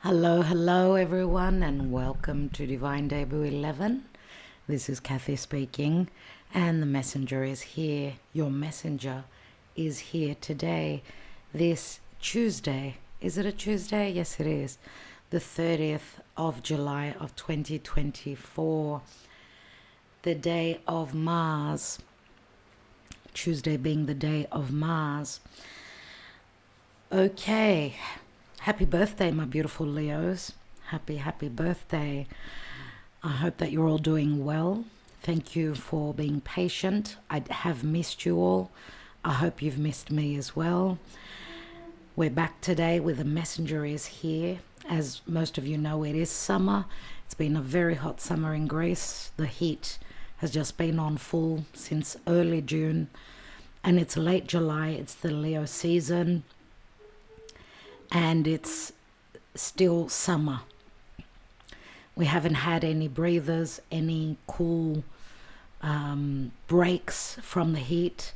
Hello everyone, and welcome to Divine Debut 11. This is Kathy speaking, and the messenger is here. Your messenger is here today, this Tuesday. Is it a Tuesday? Yes, it is. The 30th of July of 2024, the day of Mars. Tuesday being the day of Mars. Okay. Happy birthday, my beautiful Leos. Happy birthday. I hope that you're all doing well. Thank you for being patient. I have missed you all. I hope you've missed me as well. We're back today with the messenger is here. As most of you know, it is summer. It's been a very hot summer in Greece. The heat has just been on full since early June. And it's late July. It's the Leo season. And it's still summer. We haven't had any breathers, any cool breaks from the heat.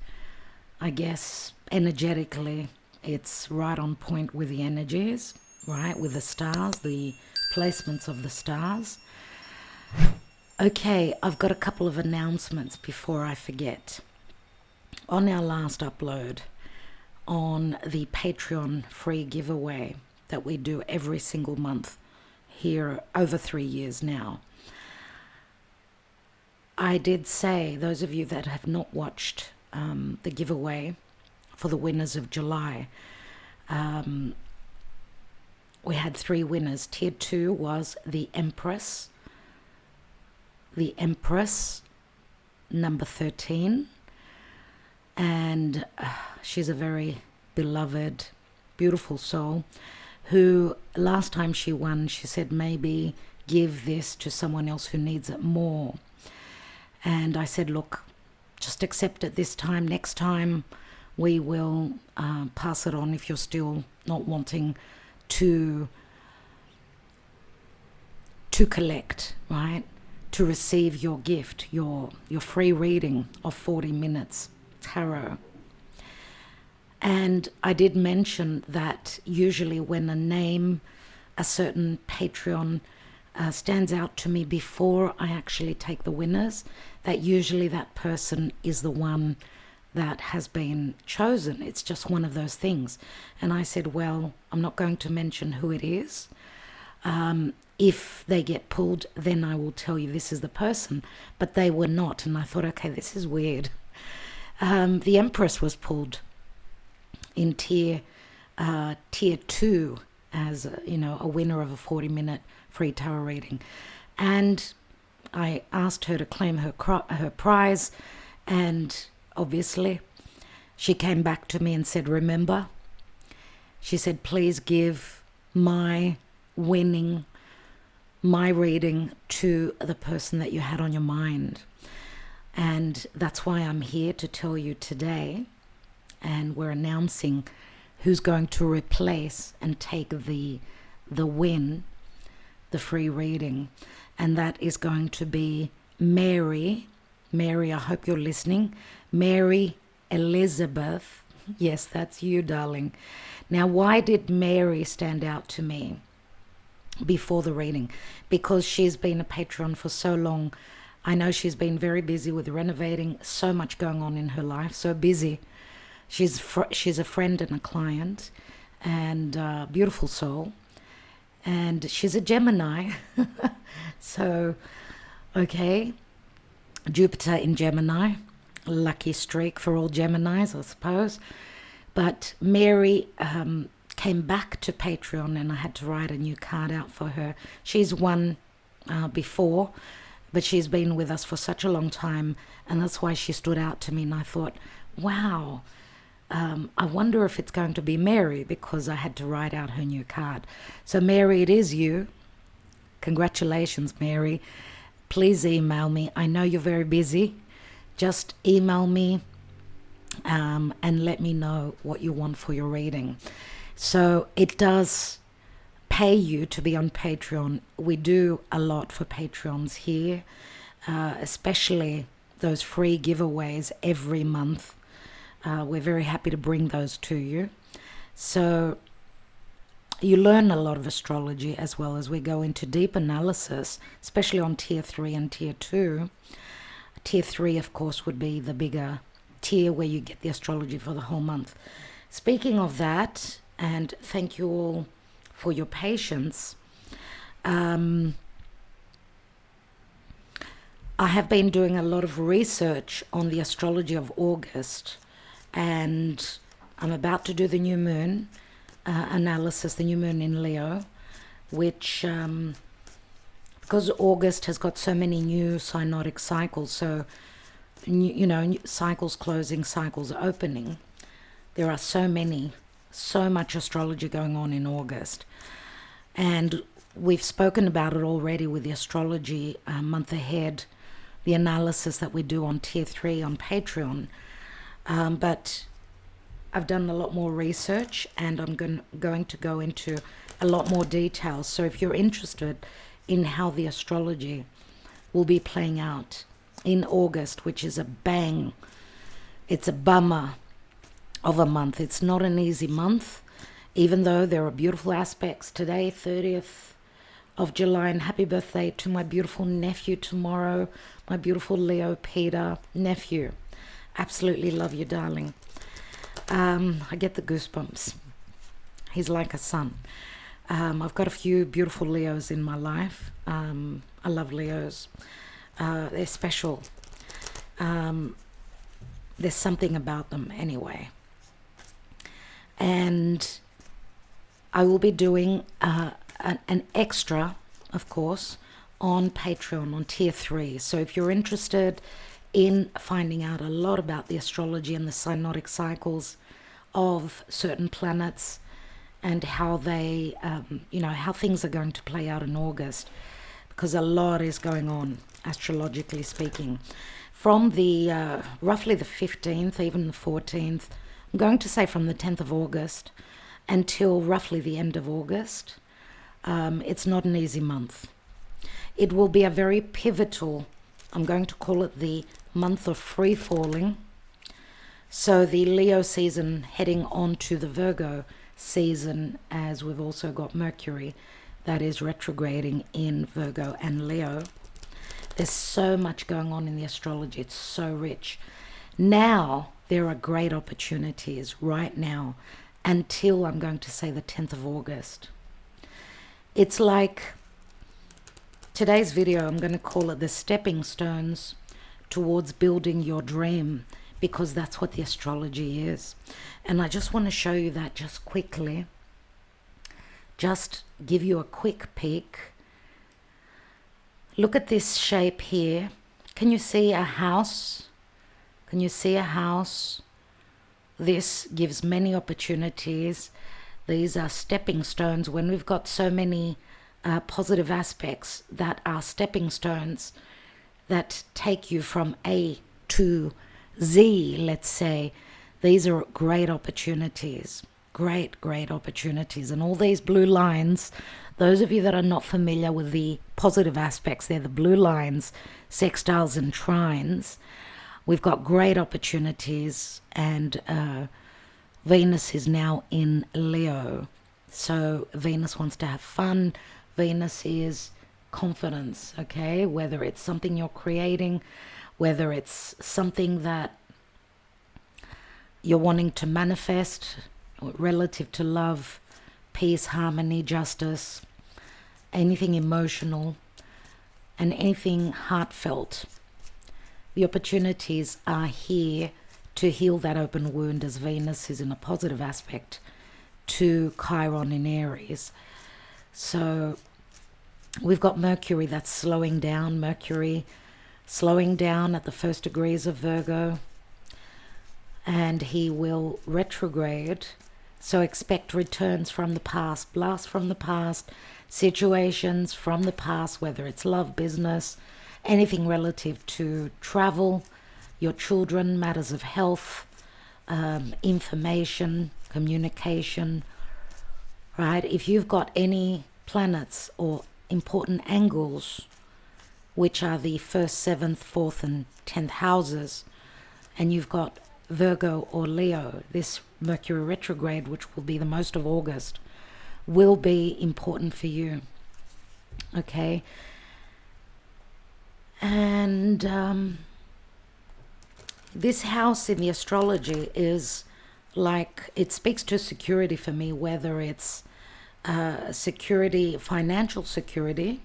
I guess energetically it's right on point with the energies, right? With the stars, the placements of the stars. Okay, I've got a couple of announcements before I forget. On our last upload, on the Patreon free giveaway that we do every single month here over 3 years now, I did say, those of you that have not watched the giveaway for the winners of July, we had 3 winners. Tier 2 was the Empress number 13. And she's a very beloved, beautiful soul who last time she won, she said maybe give this to someone else who needs it more. And I said, look, just accept it this time. Next time we will pass it on if you're still not wanting to collect, right? To receive your gift, your free reading of 40 minutes. Tarot. And I did mention that usually when a certain Patreon stands out to me before I actually take the winners, that usually that person is the one that has been chosen. It's just one of those things. And I said, well, I'm not going to mention who it is. If they get pulled, then I will tell you this is the person. But they were not. And I thought, okay, this is weird. The Empress was pulled in tier 2 as a winner of a 40-minute free tarot reading, and I asked her to claim her prize, and obviously she came back to me and said, remember, she said, please give my reading to the person that you had on your mind. And that's why I'm here to tell you today, and we're announcing who's going to replace and take the win, the free reading. And that is going to be Mary, I hope you're listening, Mary Elizabeth. Yes, that's you, darling. Now, why did Mary stand out to me before the reading? Because she's been a patron for so long. I know she's been very busy with renovating, so much going on in her life, so busy. She's a friend and a client, and a beautiful soul. And she's a Gemini. So, okay, Jupiter in Gemini, lucky streak for all Geminis, I suppose. But Mary came back to Patreon, and I had to write a new card out for her. She's won before, but she's been with us for such a long time, and that's why she stood out to me. And I thought, wow, I wonder if it's going to be Mary, because I had to write out her new card. So Mary, it is you. Congratulations, Mary. Please email me. I know you're very busy. Just email me and let me know what you want for your reading. So it does pay you to be on Patreon. We do a lot for Patreons here, especially those free giveaways every month. We're very happy to bring those to you. So you learn a lot of astrology as well as we go into deep analysis, especially on tier 3 and tier 2. Tier 3, of course, would be the bigger tier where you get the astrology for the whole month. Speaking of that, and thank you all for your patience, I have been doing a lot of research on the astrology of August, and I'm about to do the new moon analysis, the new moon in Leo, which because August has got so many new synodic cycles, so you know, cycles closing, cycles opening, there are so much astrology going on in August. And we've spoken about it already with the astrology month ahead, the analysis that we do on tier 3 on Patreon, but I've done a lot more research, and I'm going to go into a lot more details. So if you're interested in how the astrology will be playing out in August, which is a bang, it's a bummer of a month. It's not an easy month, even though there are beautiful aspects. Today, 30th of July, and happy birthday to my beautiful nephew tomorrow, my beautiful Leo Peter nephew. Absolutely love you, darling. I get the goosebumps. He's like a son. I've got a few beautiful Leos in my life. I love Leos. They're special. There's something about them anyway. And I will be doing an extra, of course, on Patreon, on tier 3. So if you're interested in finding out a lot about the astrology and the synodic cycles of certain planets and how they, how things are going to play out in August, because a lot is going on, astrologically speaking. From the roughly the 15th, even the 14th, I'm going to say from the 10th of August until roughly the end of August, it's not an easy month. It will be a very pivotal, I'm going to call it the month of free falling. So the Leo season heading on to the Virgo season, as we've also got Mercury that is retrograding in Virgo and Leo. There's so much going on in the astrology. It's so rich. Now there are great opportunities right now until, I'm going to say, the 10th of August. It's like today's video, I'm going to call it the stepping stones towards building your dream, because that's what the astrology is. And I just want to show you that just quickly. Just give you a quick peek. Look at this shape here. Can you see a house? Can you see a house? This gives many opportunities. These are stepping stones. When we've got so many positive aspects that are stepping stones that take you from A to Z, let's say, these are great opportunities. Great opportunities. And all these blue lines, those of you that are not familiar with the positive aspects, they're the blue lines, sextiles and trines. We've got great opportunities, and Venus is now in Leo. So Venus wants to have fun. Venus is confidence, okay? Whether it's something you're creating, whether it's something that you're wanting to manifest relative to love, peace, harmony, justice, anything emotional, and anything heartfelt. The opportunities are here to heal that open wound, as Venus is in a positive aspect to Chiron in Aries. So we've got Mercury that's slowing down. Mercury slowing down at the 1st degrees of Virgo, and he will retrograde. So expect returns from the past, blasts from the past, situations from the past, whether it's love, business, anything relative to travel, your children, matters of health, information, communication, right? If you've got any planets or important angles, which are the 1st, 7th, 4th, and 10th houses, and you've got Virgo or Leo, this Mercury retrograde, which will be the most of August, will be important for you. Okay. And this house in the astrology is like, it speaks to security for me, whether it's security, financial security,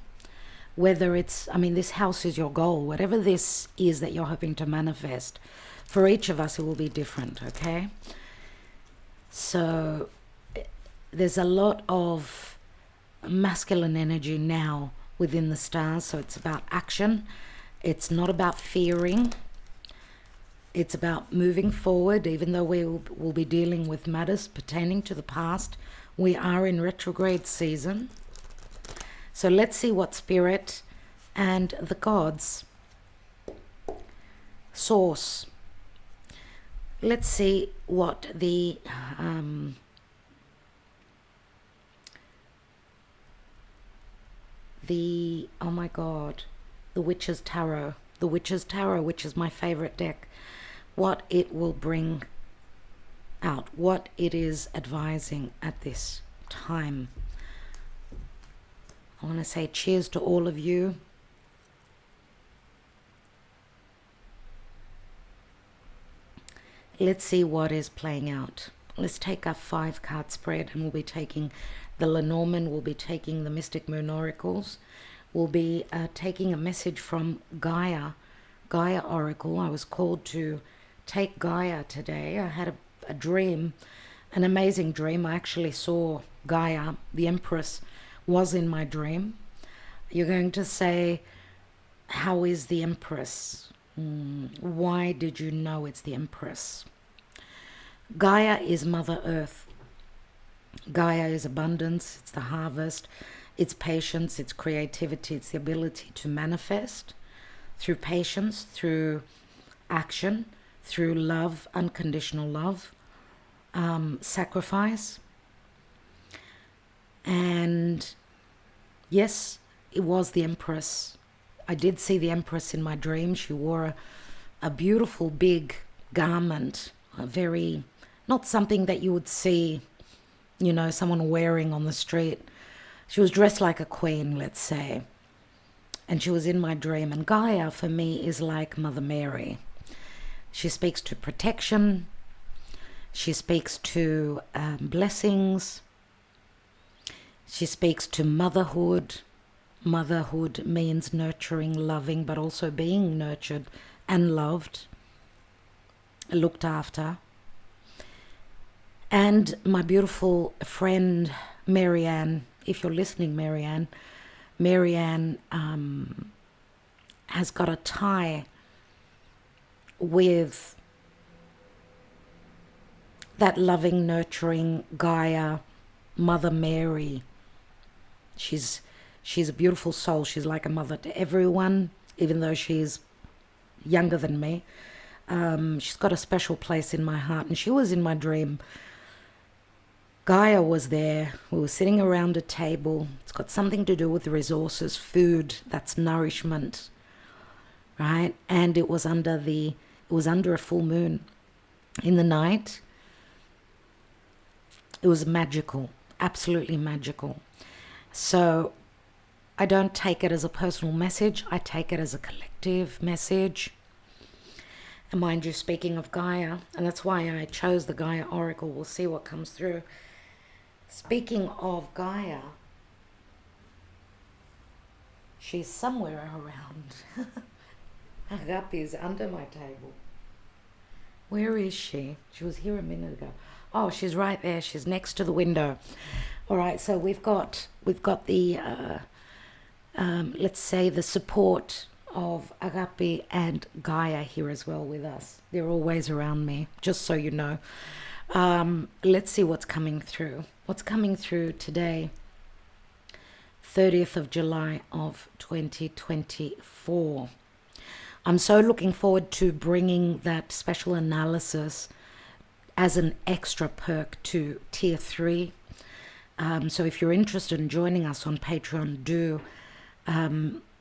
whether it's, I mean, this house is your goal, whatever this is that you're hoping to manifest. For each of us, it will be different, okay? So there's a lot of masculine energy now within the stars, so it's about action. It's not about fearing. It's about moving forward, even though we will be dealing with matters pertaining to the past. We are in retrograde season. So let's see what Spirit and the gods, source, let's see what the oh my god, the Witch's Tarot, which is my favorite deck, what it will bring out, what it is advising at this time. I want to say cheers to all of you. Let's see what is playing out. Let's take our 5-card spread, and we'll be taking the Lenormand, we'll be taking the Mystic Moon Oracles, we'll be taking a message from Gaia Oracle. I was called to take Gaia today. I had a dream, an amazing dream. I actually saw Gaia, the Empress, was in my dream. You're going to say, how is the Empress? Why did you know it's the Empress? Gaia is Mother Earth. Gaia is abundance, it's the harvest, it's patience, it's creativity, it's the ability to manifest through patience, through action, through love, unconditional love, sacrifice. And yes, it was the Empress. I did see the Empress in my dream. She wore a beautiful big garment, a very, not something that you would see, you know, someone wearing on the street. She was dressed like a queen, let's say. And she was in my dream. And Gaia, for me, is like Mother Mary. She speaks to protection. She speaks to blessings. She speaks to motherhood. Motherhood means nurturing, loving, but also being nurtured and loved, looked after. And my beautiful friend, Marianne, if you're listening, Marianne has got a tie with that loving, nurturing Gaia, Mother Mary. She's a beautiful soul. She's like a mother to everyone, even though she's younger than me. She's got a special place in my heart, and she was in my dream. Gaia was there. We were sitting around a table. It's got something to do with resources, food, that's nourishment, right? And it was under a full moon in the night. It was magical, absolutely magical. So I don't take it as a personal message. I take it as a collective message. And mind you, speaking of Gaia, and that's why I chose the Gaia Oracle. We'll see what comes through. Speaking of Gaia, she's somewhere around. Agape is under my table. Where is she? She was here a minute ago. Oh, she's right there. She's next to the window. All right, so we've got the let's say the support of Agape and Gaia here as well with us. They're always around me, just so you know. Let's see what's coming through. What's coming through today, 30th of July of 2024. I'm so looking forward to bringing that special analysis as an extra perk to Tier 3. So if you're interested in joining us on Patreon, do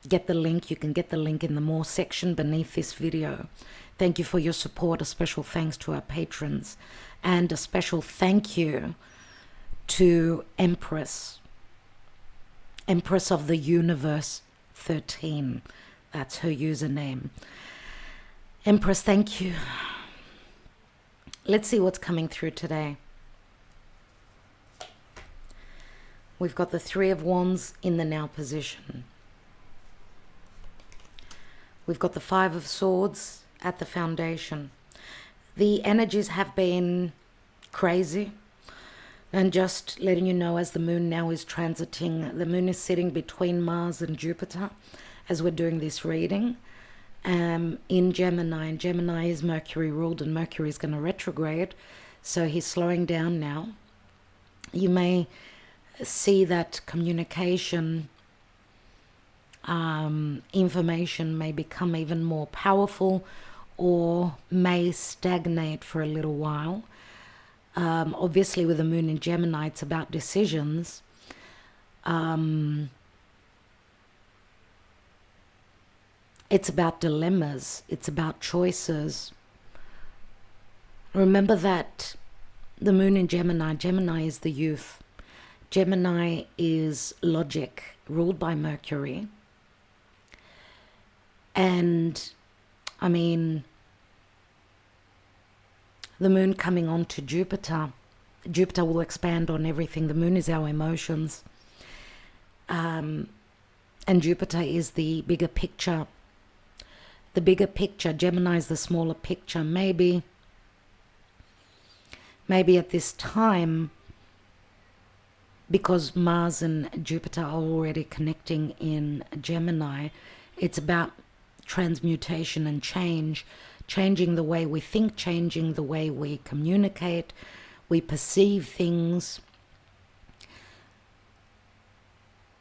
get the link. You can get the link in the More section beneath this video. Thank you for your support. A special thanks to our patrons. And a special thank you to Empress. Empress of the Universe 13. That's her username. Empress, thank you. Let's see what's coming through today. We've got the Three of Wands in the now position. We've got the Five of Swords at the foundation. The energies have been crazy. And just letting you know, as the moon now is transiting, the moon is sitting between Mars and Jupiter as we're doing this reading. In Gemini, and Gemini is Mercury ruled, and Mercury is going to retrograde, so he's slowing down now. You may see that communication, information may become even more powerful or may stagnate for a little while. Obviously with the moon in Gemini, it's about decisions. It's about dilemmas. It's about choices. Remember that the moon in Gemini, Gemini is the youth. Gemini is logic, ruled by Mercury. And, I mean, the moon coming on to Jupiter. Jupiter will expand on everything. The moon is our emotions. And Jupiter is the bigger picture. The bigger picture. Gemini is the smaller picture. Maybe at this time, because Mars and Jupiter are already connecting in Gemini, it's about transmutation and change, changing the way we think, changing the way we communicate, we perceive things.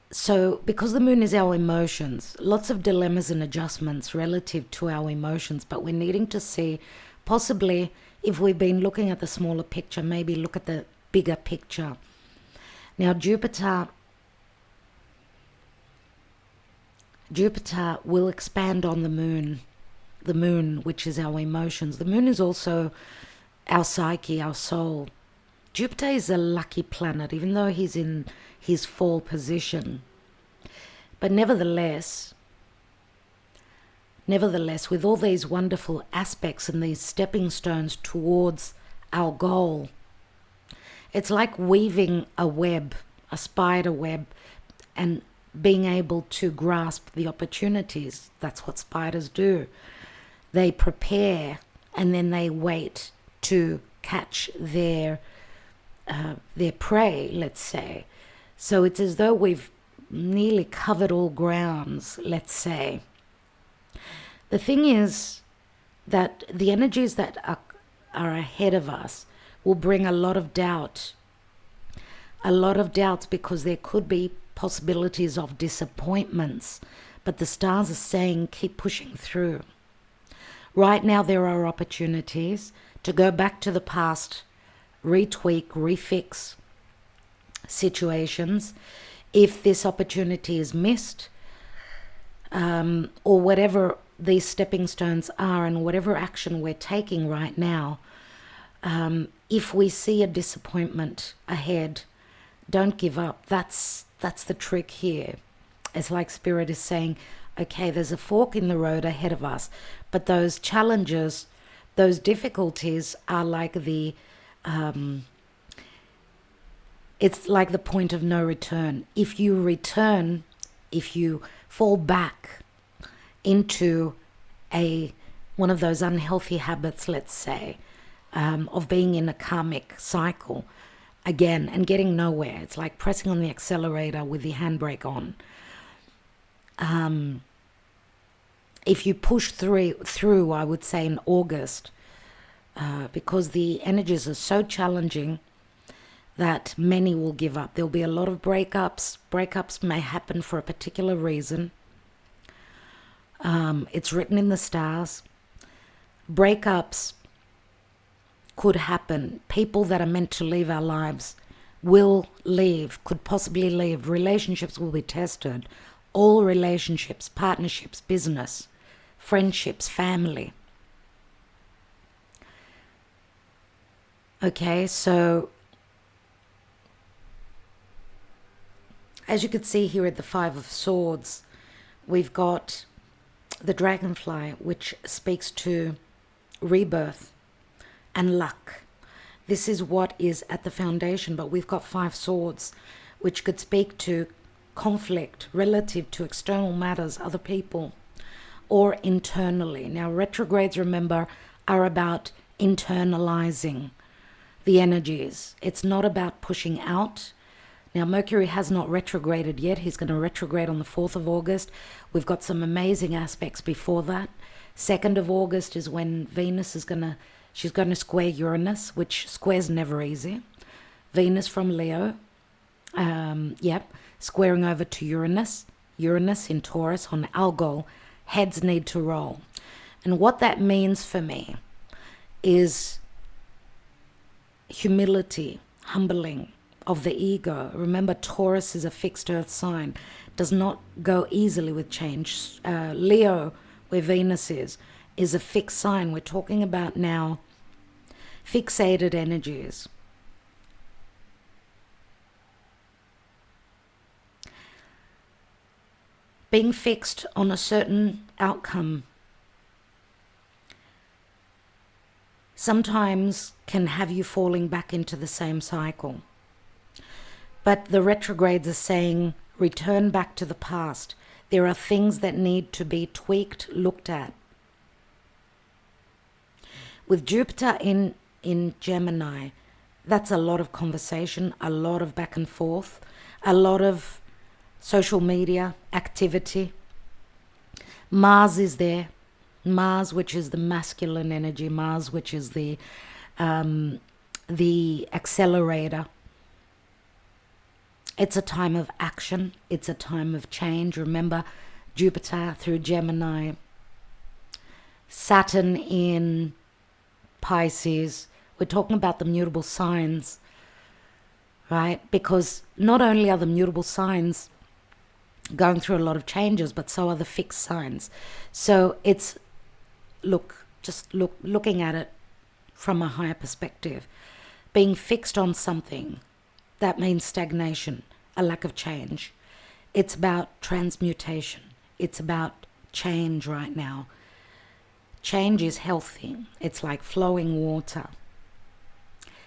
So because the moon is our emotions, lots of dilemmas and adjustments relative to our emotions, but we're needing to see, possibly if we've been looking at the smaller picture, maybe look at the bigger picture. Now Jupiter will expand on the moon, which is our emotions. The moon is also our psyche, our soul. Jupiter is a lucky planet, even though he's in his fall position. But nevertheless, with all these wonderful aspects and these stepping stones towards our goal, it's like weaving a web, a spider web, and being able to grasp the opportunities. That's what spiders do. They prepare and then they wait to catch their prey, let's say. So it's as though we've nearly covered all grounds, let's say. The thing is that the energies that are ahead of us will bring a lot of doubt. A lot of doubts, because there could be possibilities of disappointments. But the stars are saying keep pushing through. Right now there are opportunities to go back to the past, retweak, refix situations. If this opportunity is missed, or whatever these stepping stones are and whatever action we're taking right now, if we see a disappointment ahead, don't give up. That's the trick here. It's like Spirit is saying, okay, there's a fork in the road ahead of us, but those challenges, those difficulties are like it's like the point of no return. If you return, if you fall back into one of those unhealthy habits, let's say, of being in a karmic cycle again and getting nowhere. It's like pressing on the accelerator with the handbrake on. If you push through, I would say in August, because the energies are so challenging that many will give up. There'll be a lot of breakups. Breakups may happen for a particular reason. It's written in the stars. Breakups could happen. People that are meant to leave our lives will leave, could possibly leave. Relationships will be tested. All relationships, partnerships, business, friendships, family. Okay, so As you can see here at the Five of Swords, we've got the dragonfly, which speaks to rebirth and luck. This is what is at the foundation, but we've got 5 swords, which could speak to conflict relative to external matters, other people, or internally. Now, retrogrades, remember, are about internalizing the energies. It's not about pushing out. Now, Mercury has not retrograded yet. He's going to retrograde on the 4th of August. We've got some amazing aspects before that. 2nd of August is when Venus is she's going to square Uranus, which square's never easy. Venus from Leo, squaring over to Uranus. Uranus in Taurus on Algol. Heads need to roll. And what that means for me is humility, humbling of the ego. Remember, Taurus is a fixed earth sign, does not go easily with change. Leo, where Venus is a fixed sign. We're talking about now fixated energies. Being fixed on a certain outcome sometimes can have you falling back into the same cycle. But the retrogrades are saying, return back to the past. There are things that need to be tweaked, looked at. With Jupiter in Gemini, that's a lot of conversation, a lot of back and forth, a lot of social media activity. Mars is there. Mars, which is the masculine energy. Mars, which is the accelerator. It's a time of action. It's a time of change. Remember, Jupiter through Gemini. Saturn in Pisces. We're talking about the mutable signs, right? Because not only are the mutable signs going through a lot of changes, but so are the fixed signs. So it's, looking at it from a higher perspective. Being fixed on something, that means stagnation, a lack of change. It's about transmutation. It's about change right now. Change is healthy. It's like flowing water.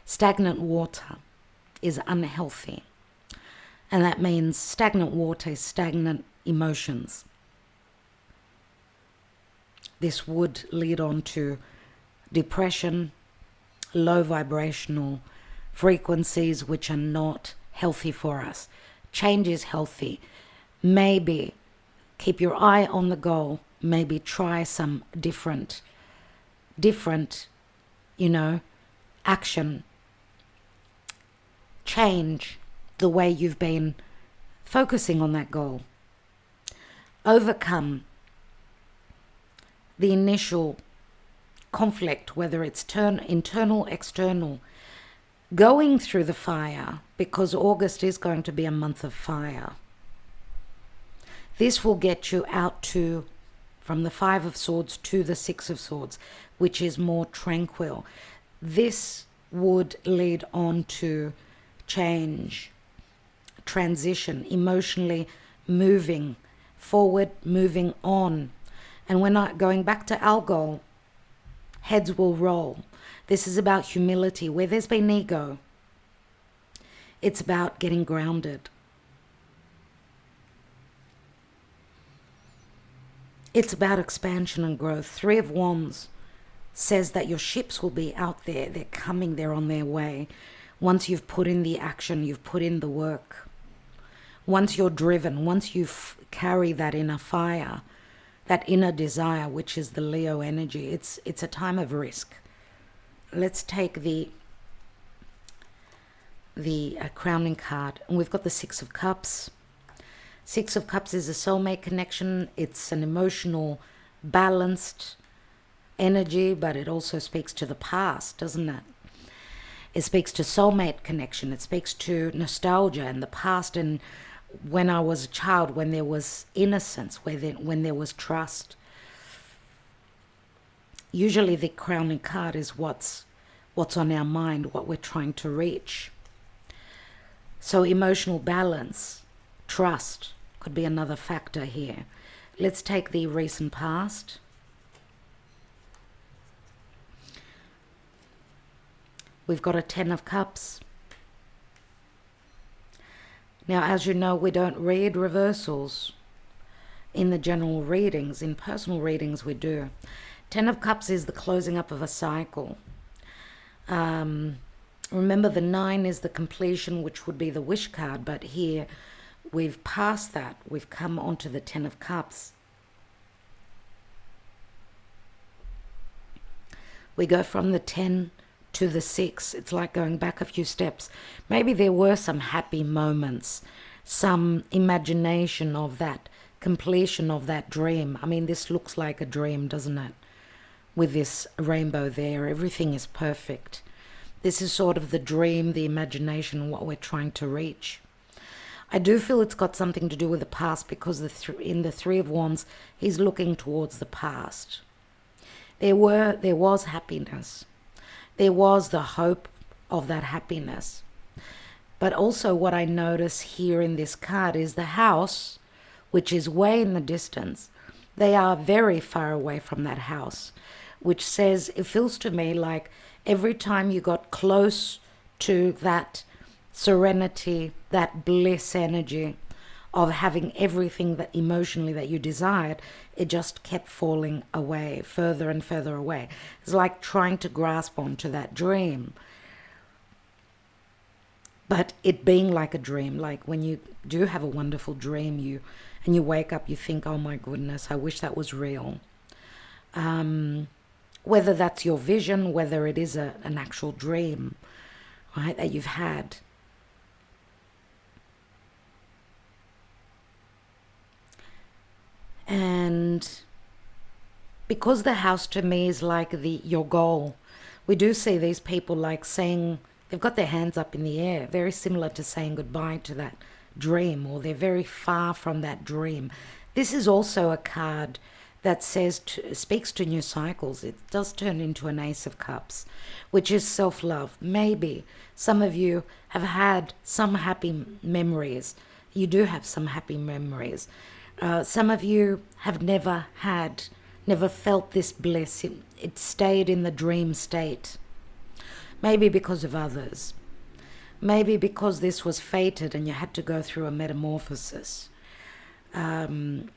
Stagnant water is unhealthy. And that means stagnant water is stagnant emotions. This would lead on to depression, low vibrational frequencies, which are not healthy for us. Change is healthy. Maybe keep your eye on the goal. Maybe try some different, action. Change the way you've been focusing on that goal. Overcome the initial conflict, whether it's internal, external. Going through the fire, because August is going to be a month of fire. This will get you out to, from the 5 of Swords to the 6 of Swords, which is more tranquil. This would lead on to change, transition, emotionally moving forward, moving on. And we're not going back to Algol. Heads will roll. This is about humility. Where there's been ego, it's about getting grounded. It's about expansion and growth. 3 of Wands says that your ships will be out there. They're coming. They're on their way. Once you've put in the action, you've put in the work. Once you're driven, once you carry that inner fire, that inner desire, which is the Leo energy, it's a time of risk. Let's take the crowning card. And we've got the 6 of Cups. 6 of Cups is a soulmate connection. It's an emotional, balanced energy, but it also speaks to the past, doesn't it? It speaks to soulmate connection. It speaks to nostalgia and the past, and when I was a child, when there was innocence, when there was trust. Usually the crowning card is what's on our mind, what we're trying to reach. So emotional balance, Trust could be another factor here. Let's take the recent past. We've got a 10 of Cups. Now, as you know, we don't read reversals in the general readings. In personal readings, we do. 10 of Cups is the closing up of a cycle. Remember, the 9 is the completion, which would be the wish card, but here we've passed that. We've come onto the 10 of Cups. We go from the 10 to the 6. It's like going back a few steps. Maybe there were some happy moments, some imagination of that completion of that dream. I mean, this looks like a dream, doesn't it? With this rainbow there, everything is perfect. This is sort of the dream, the imagination, what we're trying to reach. I do feel it's got something to do with the past, because in the 3 of Wands, he's looking towards the past. There was happiness. There was the hope of that happiness. But also what I notice here in this card is the house, which is way in the distance. They are very far away from that house, which says, it feels to me like every time you got close to that serenity, that bliss energy of having everything that emotionally that you desired, it just kept falling away, further and further away. It's like trying to grasp onto that dream. But it being like a dream, like when you do have a wonderful dream, and you wake up, you think, oh my goodness, I wish that was real. Whether that's your vision, whether it is an actual dream, right, that you've had. And because the house to me is like your goal, we do see these people like saying, they've got their hands up in the air, very similar to saying goodbye to that dream, or they're very far from that dream. This is also a card that speaks to new cycles. It does turn into an Ace of Cups, which is self-love. Maybe some of you have had some happy memories. You do have some happy memories. Some of you have never felt this bliss. It stayed in the dream state. Maybe because of others. Maybe because this was fated and you had to go through a metamorphosis. The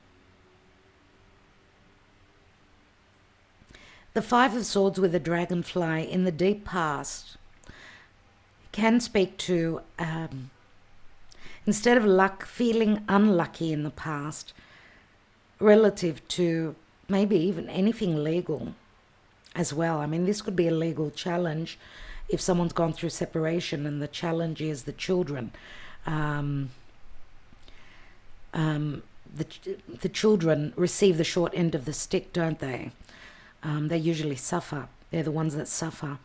5 of Swords with the dragonfly in the deep past can speak to, instead of luck, feeling unlucky in the past, relative to maybe even anything legal as well. I mean, this could be a legal challenge if someone's gone through separation and the challenge is the children. The children receive the short end of the stick, don't they? They usually suffer. They're the ones that suffer.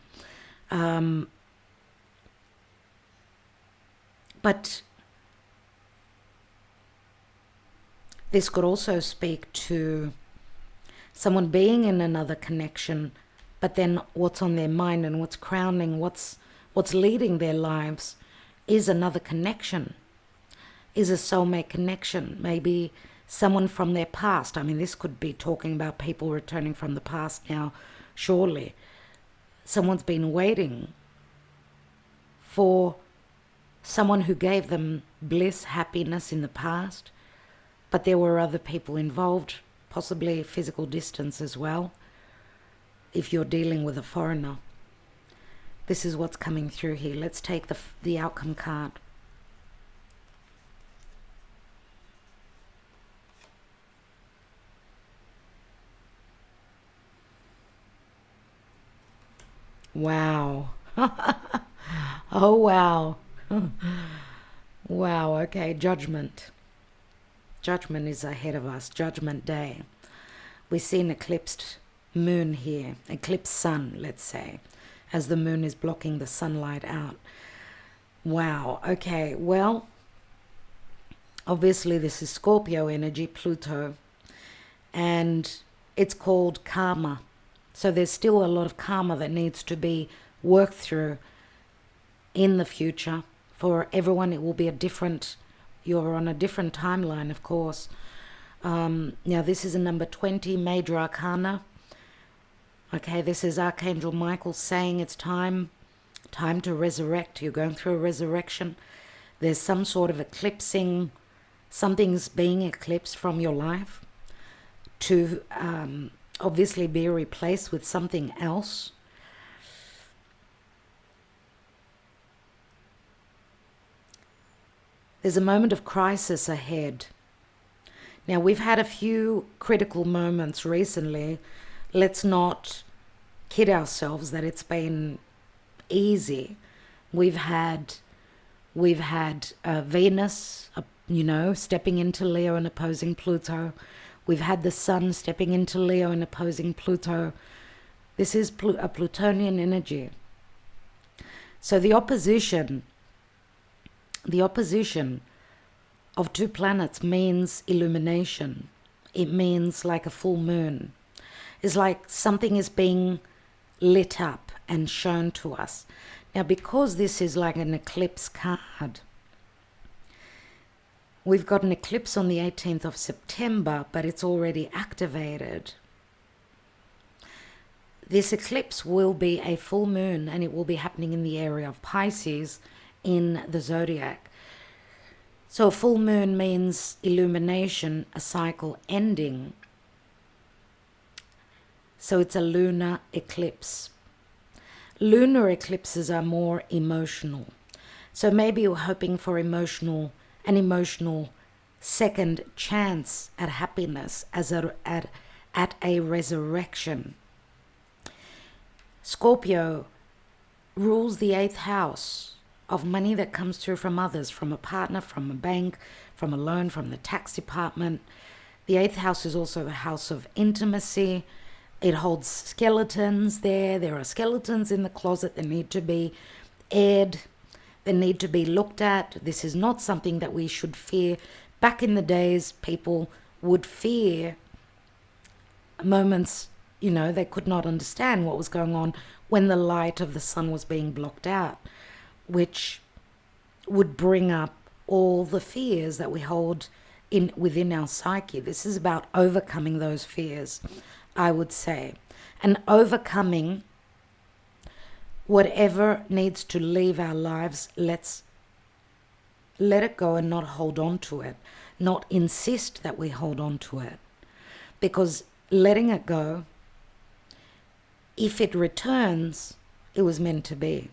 But this could also speak to someone being in another connection, but then what's on their mind and what's crowning, what's leading their lives is another connection, is a soulmate connection. Maybe someone from their past. I mean, this could be talking about people returning from the past now, surely. Someone's been waiting for someone who gave them bliss, happiness in the past, but there were other people involved, possibly physical distance as well, if you're dealing with a foreigner. This is what's coming through here. Let's take the outcome card. Wow. Oh, wow. Wow, okay, judgment. Judgment is ahead of us, Judgment Day. We see an eclipsed moon here, eclipsed sun, let's say, as the moon is blocking the sunlight out. Wow, okay, well, obviously this is Scorpio energy, Pluto, and it's called karma. So there's still a lot of karma that needs to be worked through in the future. For everyone, it will be a different You're on a different timeline, of course. Now, this is a number 20, Major Arcana. Okay, this is Archangel Michael saying it's time to resurrect. You're going through a resurrection. There's some sort of eclipsing. Something's being eclipsed from your life to obviously be replaced with something else. There's a moment of crisis ahead. Now, we've had a few critical moments recently. Let's not kid ourselves that it's been easy. We've had Venus, stepping into Leo and opposing Pluto. We've had the Sun stepping into Leo and opposing Pluto. This is a Plutonian energy. So the opposition of two planets means illumination. It means like a full moon. It's like something is being lit up and shown to us. Now, because this is like an eclipse card, we've got an eclipse on the 18th of September, but it's already activated. This eclipse will be a full moon, and it will be happening in the area of Pisces in the zodiac. So a full moon means illumination, a cycle ending. So it's a lunar eclipse. Lunar eclipses are more emotional. So maybe you're hoping for an emotional second chance at happiness at a resurrection. Scorpio rules the 8th house of money that comes through from others, from a partner, from a bank, from a loan, from the tax department. The 8th house is also the house of intimacy. It holds skeletons there. There are skeletons in the closet that need to be aired, that need to be looked at. This is not something that we should fear. Back in the days, people would fear moments, they could not understand what was going on when the light of the sun was being blocked out, which would bring up all the fears that we hold within our psyche. This is about overcoming those fears, I would say, and overcoming whatever needs to leave our lives. Let's let it go and not hold on to it, not insist that we hold on to it, because letting it go, if it returns, it was meant to be.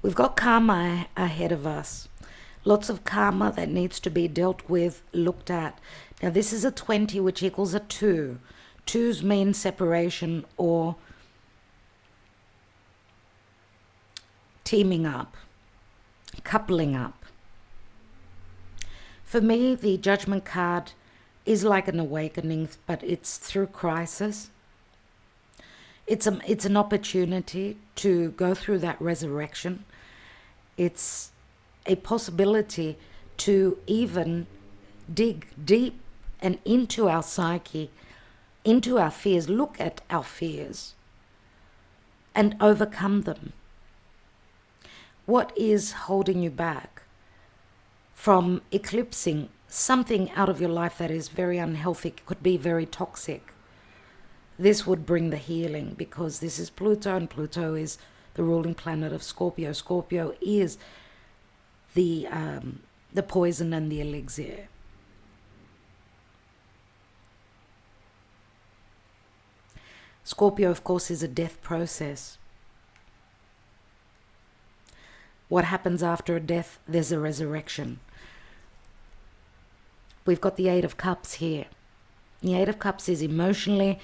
We've got karma ahead of us. Lots of karma that needs to be dealt with, looked at. Now, this is a 20, which equals a 2. 2s mean separation or teaming up, coupling up. For me, the Judgment card is like an awakening, but it's through crisis. It's an opportunity to go through that resurrection. It's a possibility to even dig deep and into our psyche, into our fears, look at our fears and overcome them. What is holding you back from eclipsing something out of your life that is very unhealthy, could be very toxic? This would bring the healing, because this is Pluto, and Pluto is the ruling planet of Scorpio. Scorpio is the poison and the elixir. Scorpio, of course, is a death process. What happens after a death? There's a resurrection. We've got the 8 of Cups here. The 8 of Cups is emotionally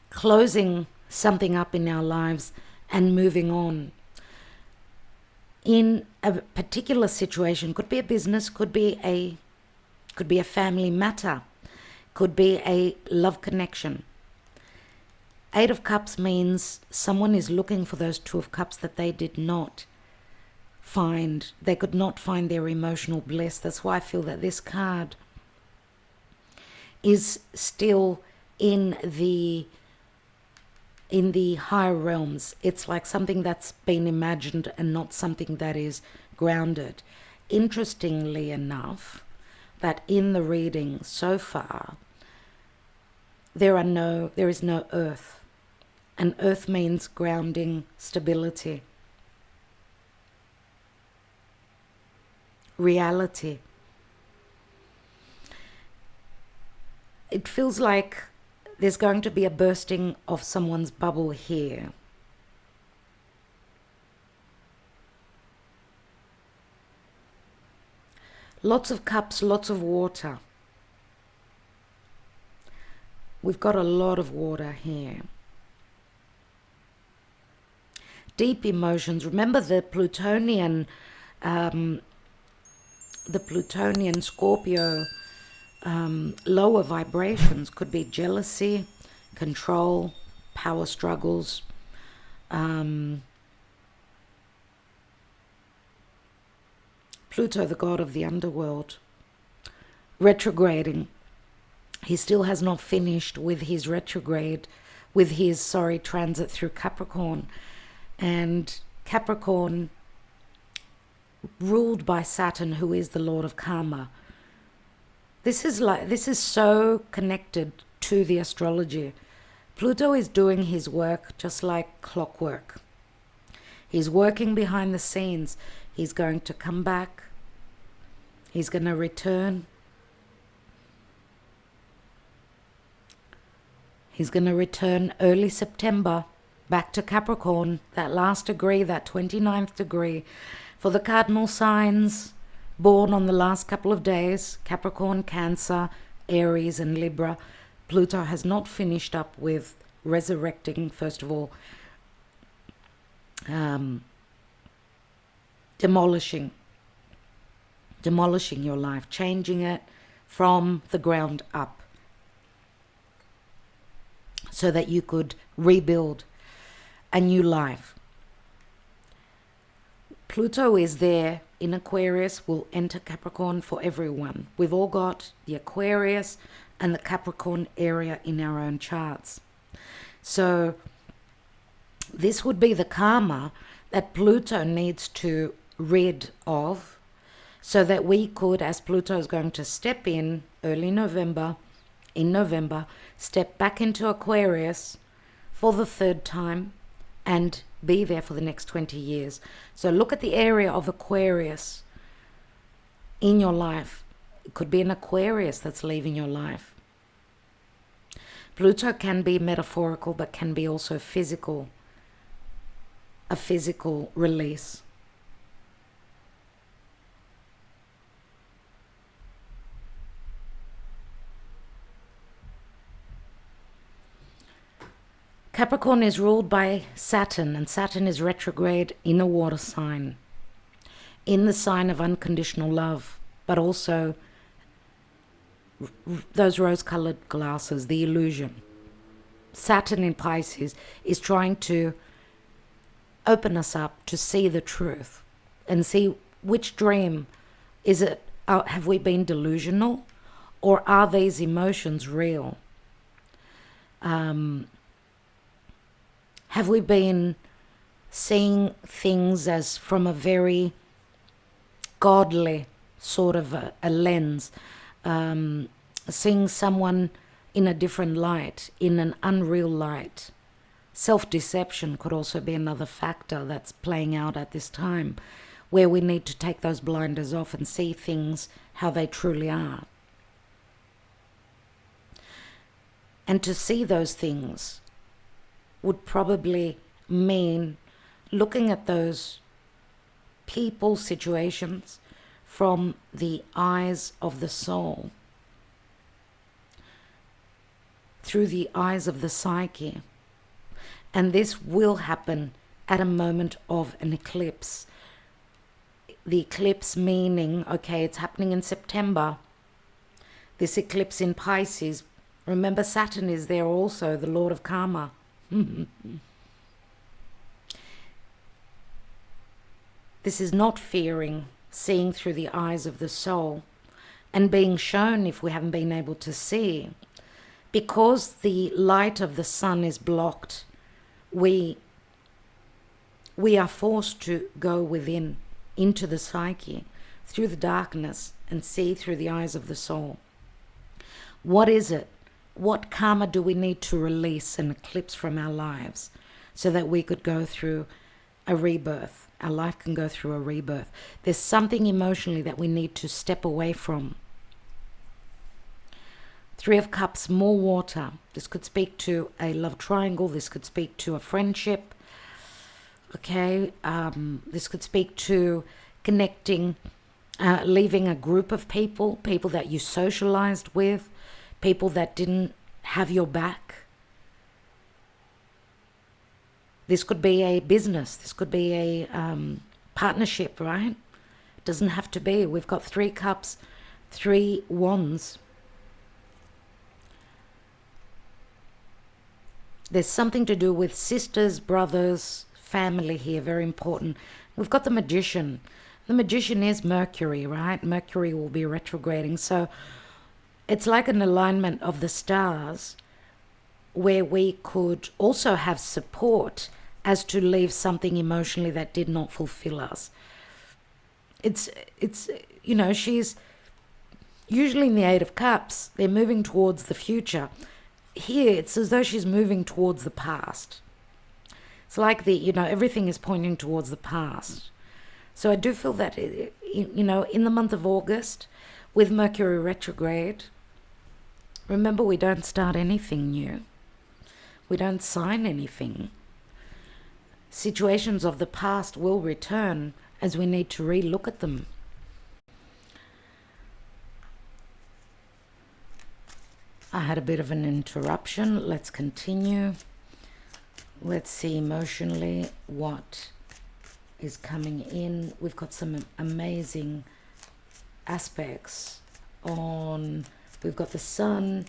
closing something up in our lives and moving on. In a particular situation, could be a business, could be a family matter, could be a love connection. 8 of Cups means someone is looking for those 2 of Cups that they did not find. They could not find their emotional bliss. That's why I feel that this card is still in the higher realms. It's like something that's been imagined and not something that is grounded. interestingly enough, that in the reading so far, there is no earth. And earth means grounding, stability, reality. It feels like there's going to be a bursting of someone's bubble here. Lots of cups, lots of water. We've got a lot of water here. Deep emotions. Remember the Plutonian Scorpio lower vibrations could be jealousy, control, power struggles, Pluto, the god of the underworld, retrograding. He still has not finished with his transit through Capricorn. And Capricorn, ruled by Saturn, who is the lord of karma. This is so connected to the astrology. Pluto is doing his work just like clockwork. He's working behind the scenes. He's going to come back. He's going to return. He's going to return early September back to Capricorn, that last degree, that 29th degree. For the cardinal signs born on the last couple of days, Capricorn, Cancer, Aries and Libra, Pluto has not finished up with resurrecting, first of all, demolishing your life, changing it from the ground up so that you could rebuild a new life. Pluto is there in Aquarius, will enter Capricorn for everyone. We've all got the Aquarius and the Capricorn area in our own charts. So this would be the karma that Pluto needs to rid of, so that we could, as Pluto is going to step in early November, step back into Aquarius for the third time and be there for the next 20 years. So look at the area of Aquarius in your life. It could be an Aquarius that's leaving your life. Pluto can be metaphorical, but can be also physical, a physical release. Capricorn is ruled by Saturn, and Saturn is retrograde in a water sign, in the sign of unconditional love, but also those rose-colored glasses, the illusion. Saturn in Pisces is trying to open us up to see the truth and see which dream is it. Have we been delusional, or are these emotions real? Have we been seeing things as from a very godly sort of a lens, seeing someone in a different light, in an unreal light? Self-deception could also be another factor that's playing out at this time, where we need to take those blinders off and see things how they truly are. And to see those things would probably mean looking at those people, situations from the eyes of the soul, through the eyes of the psyche. And this will happen at a moment of an eclipse. The eclipse meaning, okay, it's happening in September. This eclipse in Pisces, remember Saturn is there also, the lord of karma. This is not fearing, seeing through the eyes of the soul and being shown if we haven't been able to see. Because the light of the sun is blocked, we are forced to go within, into the psyche, through the darkness and see through the eyes of the soul. What is it? What karma do we need to release and eclipse from our lives so that we could go through a rebirth? Our life can go through a rebirth. There's something emotionally that we need to step away from. Three of Cups, more water. This could speak to a love triangle. This could speak to a friendship. Okay, this could speak to connecting, leaving a group of people that you socialized with, people that didn't have your back. This could be a business. This could be a partnership, right? It doesn't have to be. We've got 3 cups, 3 wands. There's something to do with sisters, brothers, family here, very important. We've got the Magician. The Magician is Mercury, right? Mercury will be retrograding. So it's like an alignment of the stars where we could also have support as to leave something emotionally that did not fulfill us. It's you know, she's usually in the 8 of Cups. They're moving towards the future. Here, it's as though she's moving towards the past. It's like you know, everything is pointing towards the past. So I do feel that, you know, in the month of August, with Mercury retrograde, remember, we don't start anything new. We don't sign anything. Situations of the past will return as we need to re-look at them. I had a bit of an interruption. Let's continue. Let's see emotionally what is coming in. We've got some amazing aspects on. We've got the sun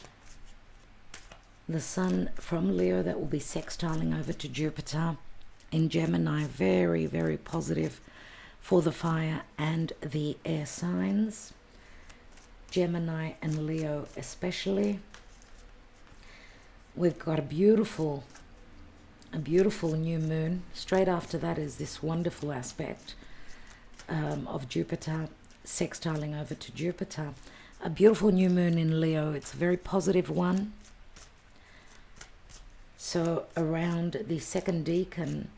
from Leo that will be sextiling over to Jupiter in Gemini. Very, very positive for the fire and the air signs. Gemini and Leo especially. We've got a beautiful new moon. Straight after that is this wonderful aspect of Jupiter sextiling over to Jupiter. A beautiful new moon in Leo. It's a very positive one. So around the second decan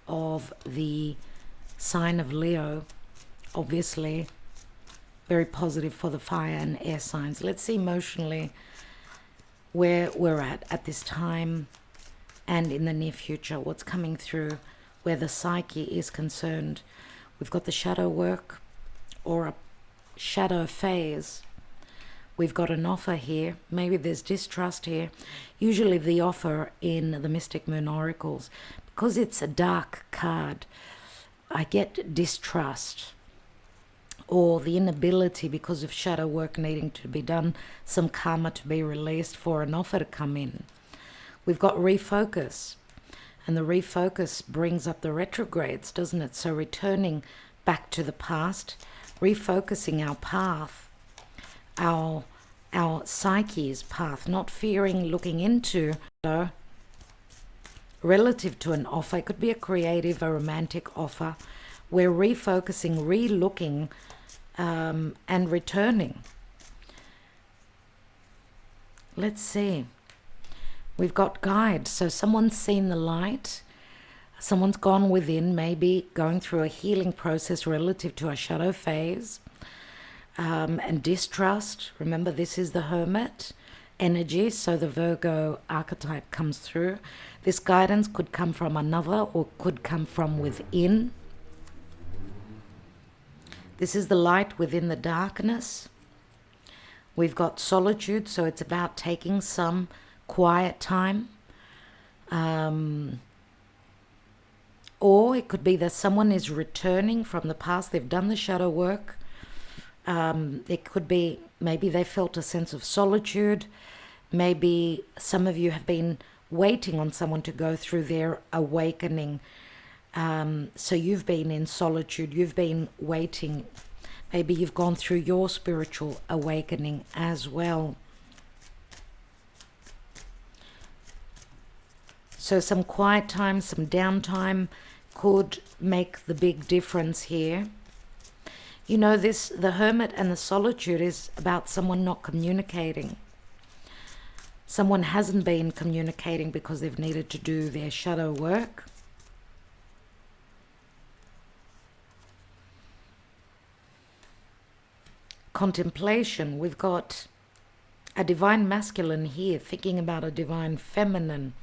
of the sign of Leo, obviously very positive for the fire and air signs. Let's see emotionally where we're at this time and in the near future, what's coming through where the psyche is concerned. We've got the shadow work or a shadow phase. We've got an offer here. Maybe there's distrust here. Usually the offer in the Mystic Moon Oracles, because it's a dark card, I get distrust or the inability, because of shadow work needing to be done, some karma to be released for an offer to come in. We've got refocus, and the refocus brings up the retrogrades, doesn't it? So returning back to the past, refocusing our path, our psyche's path, not fearing looking into, relative to an offer. It could be a creative, a romantic offer. We're refocusing, re-looking, and returning. Let's see. We've got guide. So someone's seen the light. Someone's gone within, maybe going through a healing process relative to a shadow phase. And distrust. Remember, this is the Hermit energy, so the Virgo archetype comes through. This guidance could come from another or could come from within. This is the light within the darkness. We've got solitude, so it's about taking some quiet time. Or it could be that someone is returning from the past. They've done the shadow work. It could be maybe they felt a sense of solitude. Maybe some of you have been waiting on someone to go through their awakening. So you've been in solitude. You've been waiting. Maybe you've gone through your spiritual awakening as well. So some quiet time, some downtime could make the big difference here. You know, the hermit and the solitude is about someone not communicating. Someone hasn't been communicating because they've needed to do their shadow work. Contemplation, we've got a divine masculine here, thinking about a divine feminine,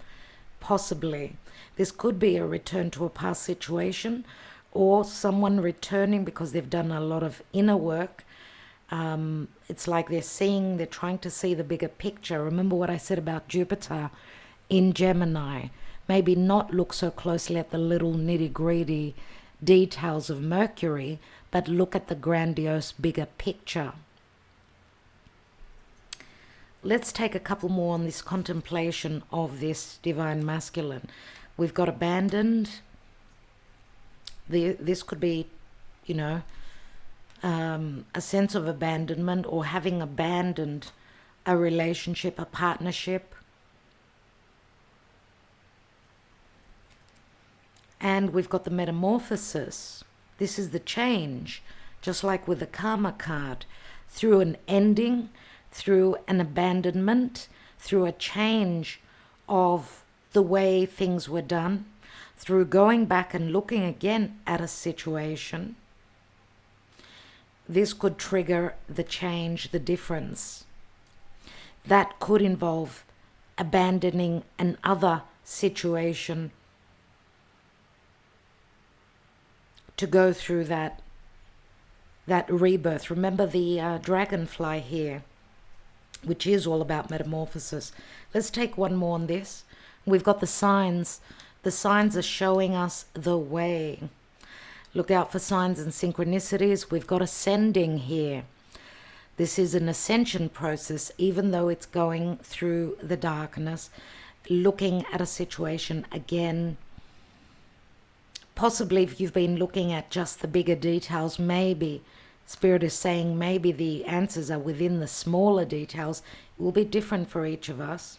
possibly. This could be a return to a past situation, or someone returning because they've done a lot of inner work. It's like they're trying to see the bigger picture. Remember what I said about Jupiter in Gemini. Maybe not look so closely at the little nitty-gritty details of Mercury, but look at the grandiose bigger picture. Let's take a couple more on this contemplation of this divine masculine. We've got abandoned. This could be, you know, a sense of abandonment, or having abandoned a relationship, a partnership. And we've got the metamorphosis. This is the change, just like with the karma card, through an ending, through an abandonment, through a change of the way things were done, through going back and looking again at a situation. This could trigger the change, the difference. That could involve abandoning another situation to go through that rebirth. Remember the dragonfly here, which is all about metamorphosis. Let's take one more on this. We've got the signs. The signs are showing us the way. Look out for signs and synchronicities. We've got ascending here. This is an ascension process, even though it's going through the darkness, looking at a situation again. Possibly if you've been looking at just the bigger details, maybe Spirit is saying maybe the answers are within the smaller details. It will be different for each of us.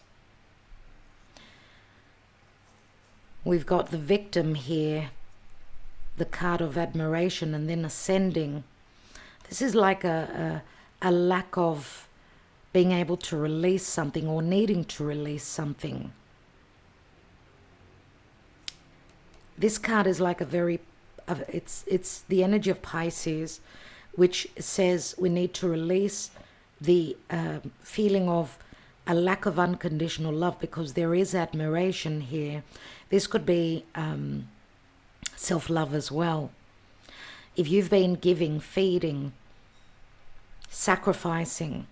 We've got the victim here, the card of admiration, and then ascending. This is like a lack of being able to release something, or needing to release something. This card is like it's the energy of Pisces, which says we need to release the feeling of a lack of unconditional love, because there is admiration here. This could be self-love as well. If you've been giving, feeding, sacrificing,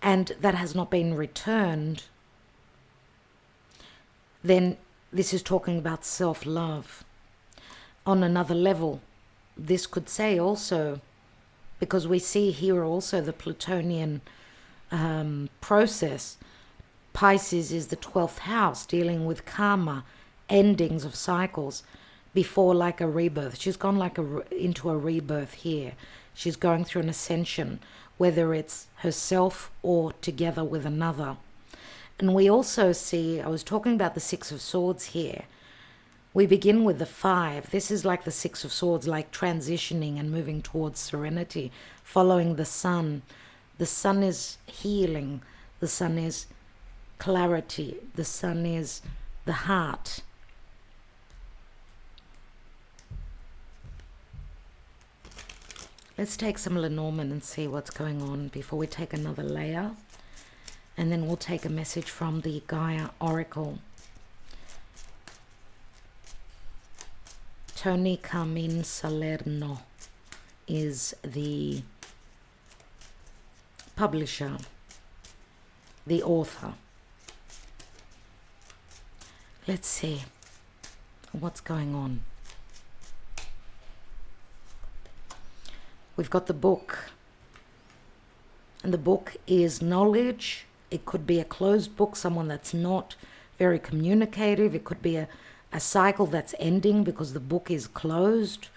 and that has not been returned, then this is talking about self-love. On another level, this could say also, because we see here also the Plutonian process. Pisces is the 12th house, dealing with karma, endings of cycles, before like a rebirth. She's gone like into a rebirth here. She's going through an ascension, whether it's herself or together with another. And we also see, I was talking about the Six of Swords here. We begin with the 5. This is like the Six of Swords, like transitioning and moving towards serenity, following the sun. The sun is healing. The sun is clarity. The sun is the heart. Let's take some Lenormand and see what's going on before we take another layer. And then we'll take a message from the Gaia Oracle. Tony Carmine Salerno is the publisher, the author. Let's see what's going on. We've got the book, and the book is knowledge. It could be a closed book, someone that's not very communicative. It could be a cycle that's ending because the book is closed.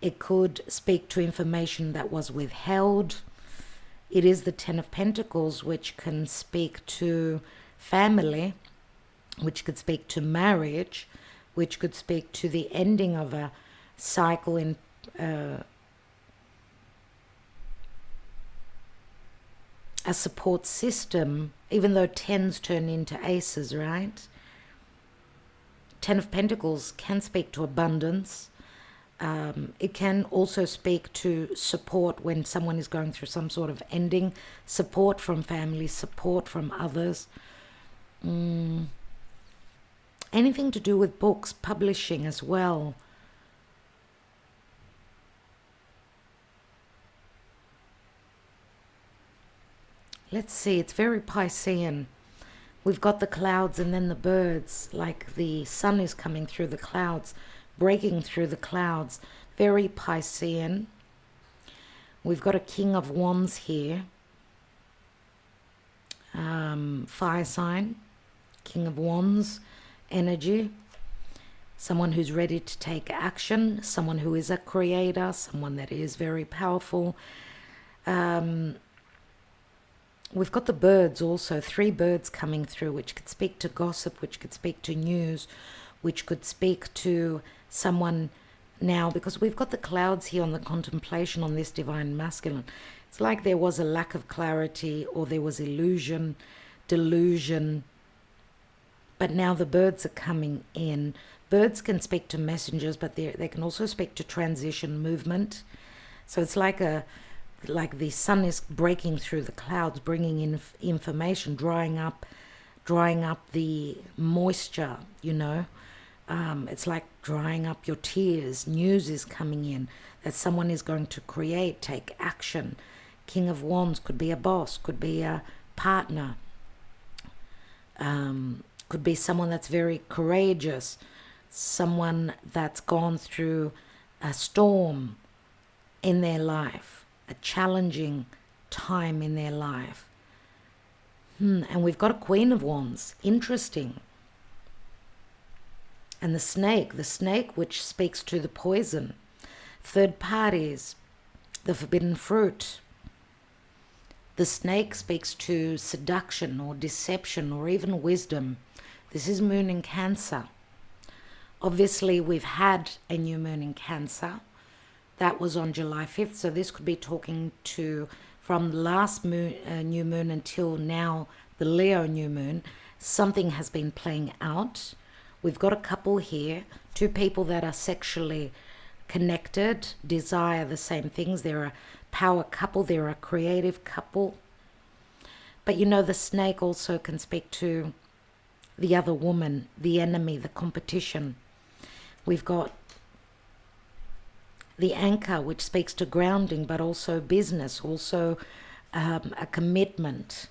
It could speak to information that was withheld. It is the Ten of Pentacles, which can speak to family, which could speak to marriage, which could speak to the ending of a cycle in a support system, even though tens turn into aces, right? Ten of Pentacles can speak to abundance. It can also speak to support when someone is going through some sort of ending, support from family, support from others. Anything to do with books, publishing as well. Let's see, it's very Piscean. We've got the clouds and then the birds, like the sun is coming through the clouds, breaking through the clouds. Very Piscean. We've got a King of Wands here. Fire sign. King of Wands energy. Someone who's ready to take action. Someone who is a creator. Someone that is very powerful. We've got the birds also, 3 birds coming through, which could speak to gossip, which could speak to news, which could speak to someone now, because we've got the clouds here on the contemplation on this divine masculine. It's like there was a lack of clarity, or there was illusion, delusion, but now the birds are coming in. Birds can speak to messengers, but they can also speak to transition, movement. So it's like the sun is breaking through the clouds, bringing in information, drying up the moisture, you know. It's like drying up your tears. News is coming in that someone is going to create, take action. King of Wands could be a boss, could be a partner, could be someone that's very courageous, someone that's gone through a storm in their life, a challenging time in their life. And we've got a Queen of Wands. Interesting. And the snake which speaks to the poison. Third parties, the forbidden fruit. The snake speaks to seduction or deception or even wisdom. This is moon in Cancer. Obviously, we've had a new moon in Cancer. That was on July 5th, so this could be talking to, from the last moon, new moon until now, the Leo new moon, something has been playing out. We've got a couple here, 2 people that are sexually connected, desire the same things. They're a power couple, they're a creative couple. But you know, the snake also can speak to the other woman, the enemy, the competition. We've got the anchor, which speaks to grounding, but also business, also a commitment.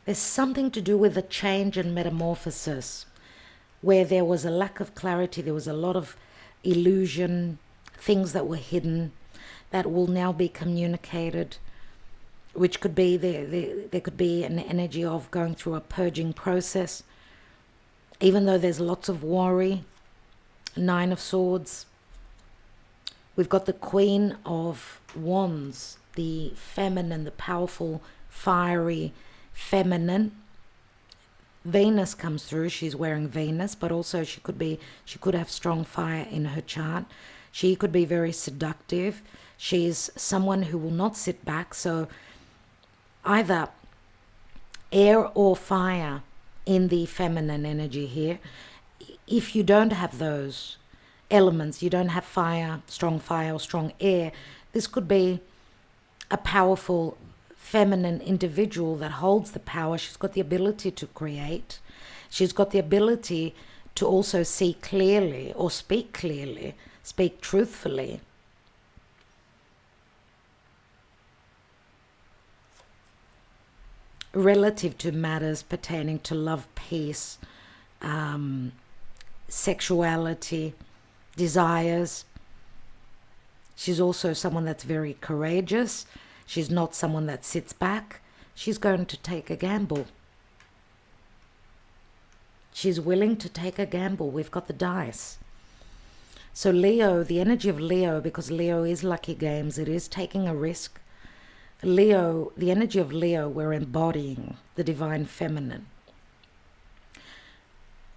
There's something to do with a change and metamorphosis, where there was a lack of clarity, there was a lot of illusion, things that were hidden, that will now be communicated, which could be, there could be an energy of going through a purging process, even though there's lots of worry. 9 of Swords. We've got the Queen of Wands, the feminine, the powerful, fiery, feminine. Venus comes through. She's wearing Venus, but also she could have strong fire in her chart. She could be very seductive. She's someone who will not sit back. So either air or fire in the feminine energy here. If you don't have those elements, you don't have fire, or strong air, this could be a powerful feminine individual that holds the power. She's got the ability to create. She's got the ability to also see clearly or speak clearly, speak truthfully. Relative to matters pertaining to love, peace, sexuality, desires. She's also someone that's very courageous. She's not someone that sits back. She's going to take a gamble. She's willing to take a gamble. We've got the dice. So Leo, the energy of Leo, because Leo is lucky games, it is taking a risk. Leo, the energy of Leo, we're embodying the divine feminine.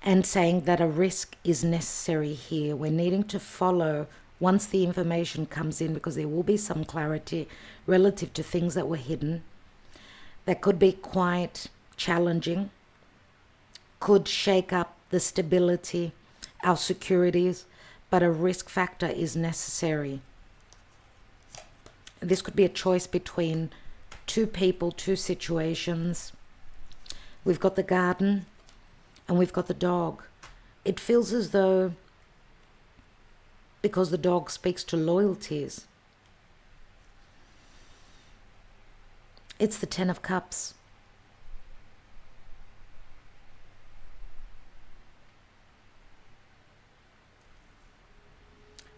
and saying that a risk is necessary here. We're needing to follow once the information comes in, because there will be some clarity relative to things that were hidden that could be quite challenging, could shake up the stability, our securities, but a risk factor is necessary. This could be a choice between two people, two situations. We've got the garden and we've got the dog. It feels as though, because the dog speaks to loyalties, it's the Ten of Cups.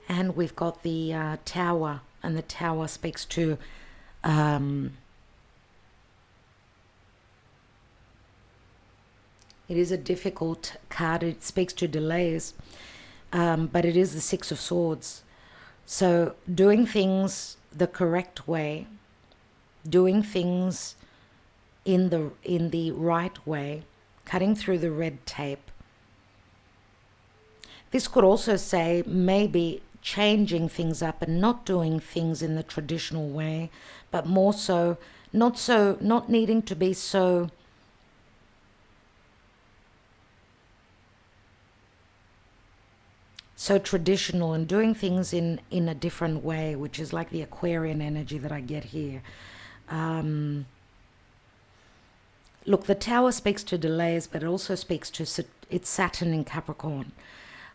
And we've got the Tower, and the Tower speaks to it is a difficult card. It speaks to delays, but it is the Six of Swords. So doing things the correct way, doing things in the right way, cutting through the red tape. This could also say maybe changing things up and not doing things in the traditional way, but more so, not needing to be so traditional, and doing things in a different way, which is like the Aquarian energy that I get here. Look, the Tower speaks to delays, but it also speaks to it's Saturn in Capricorn,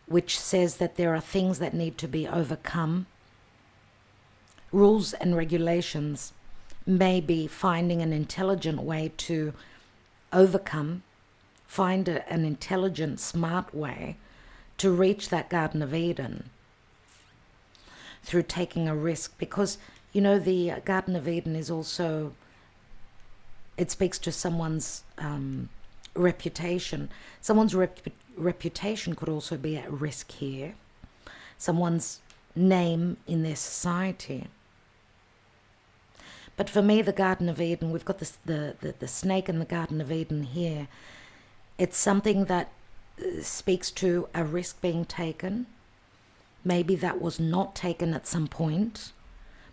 which says that there are things that need to be overcome. Rules and regulations, maybe finding an intelligent way to overcome, find an intelligent, smart way to reach that Garden of Eden through taking a risk. Because, you know, the Garden of Eden is also, it speaks to someone's reputation. Someone's reputation could also be at risk here. Someone's name in their society. But for me, the Garden of Eden, we've got the snake in the Garden of Eden here. It's something that speaks to a risk being taken. Maybe that was not taken at some point,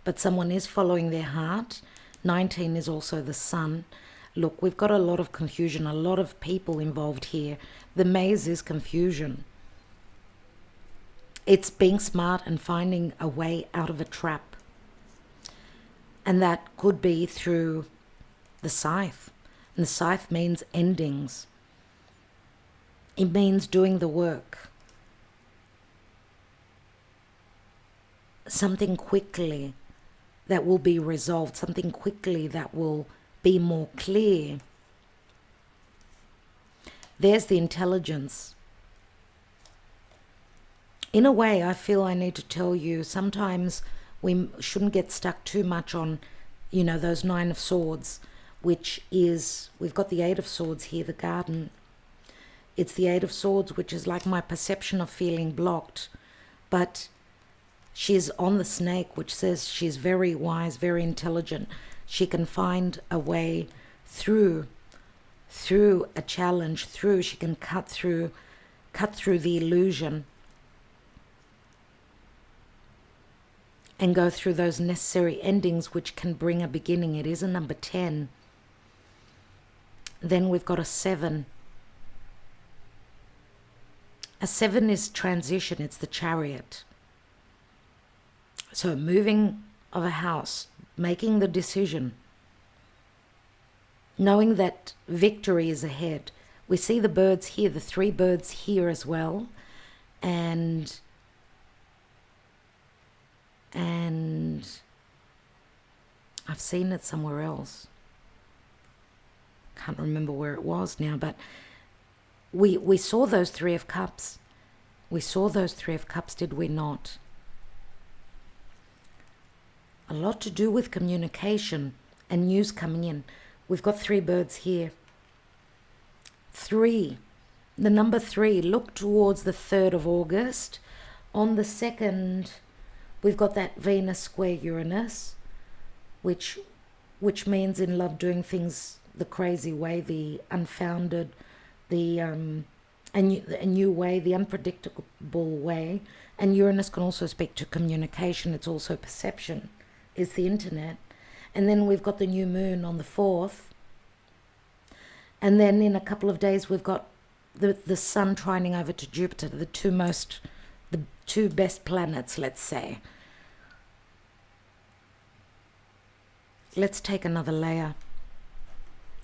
but someone is following their heart. 19 is also the sun. Look, we've got a lot of confusion, a lot of people involved here. The maze is confusion. It's being smart and finding a way out of a trap. And that could be through the scythe. And the scythe means endings. It means doing the work. Something quickly that will be resolved. Something quickly that will be more clear. There's the intelligence. In a way, I feel I need to tell you, sometimes we shouldn't get stuck too much on, you know, those Nine of Swords, which is, we've got the Eight of Swords here, the garden. It's the Eight of Swords, which is like my perception of feeling blocked. But she's on the snake, which says she's very wise, very intelligent. She can find a way through a challenge, she can cut through the illusion and go through those necessary endings, which can bring a beginning. It is a number 10. Then we've got a 7. A 7 is transition. It's the Chariot. So moving of a house, making the decision, knowing that victory is ahead. We see the birds here, the 3 birds here as well. And I've seen it somewhere else. Can't remember where it was now, but we saw those 3 of Cups. We saw those 3 of Cups, did we not? A lot to do with communication and news coming in. We've got 3 birds here. 3. The number 3. Look towards the 3rd of August. On the 2nd, we've got that Venus square Uranus, which means in love doing things the crazy way, the unfounded, the a new way, the unpredictable way. And Uranus can also speak to communication. It's also perception. It's the internet. And then we've got the new moon on the 4th. And then in a couple of days, we've got the sun trining over to Jupiter, the two best planets, let's say. Let's take another layer.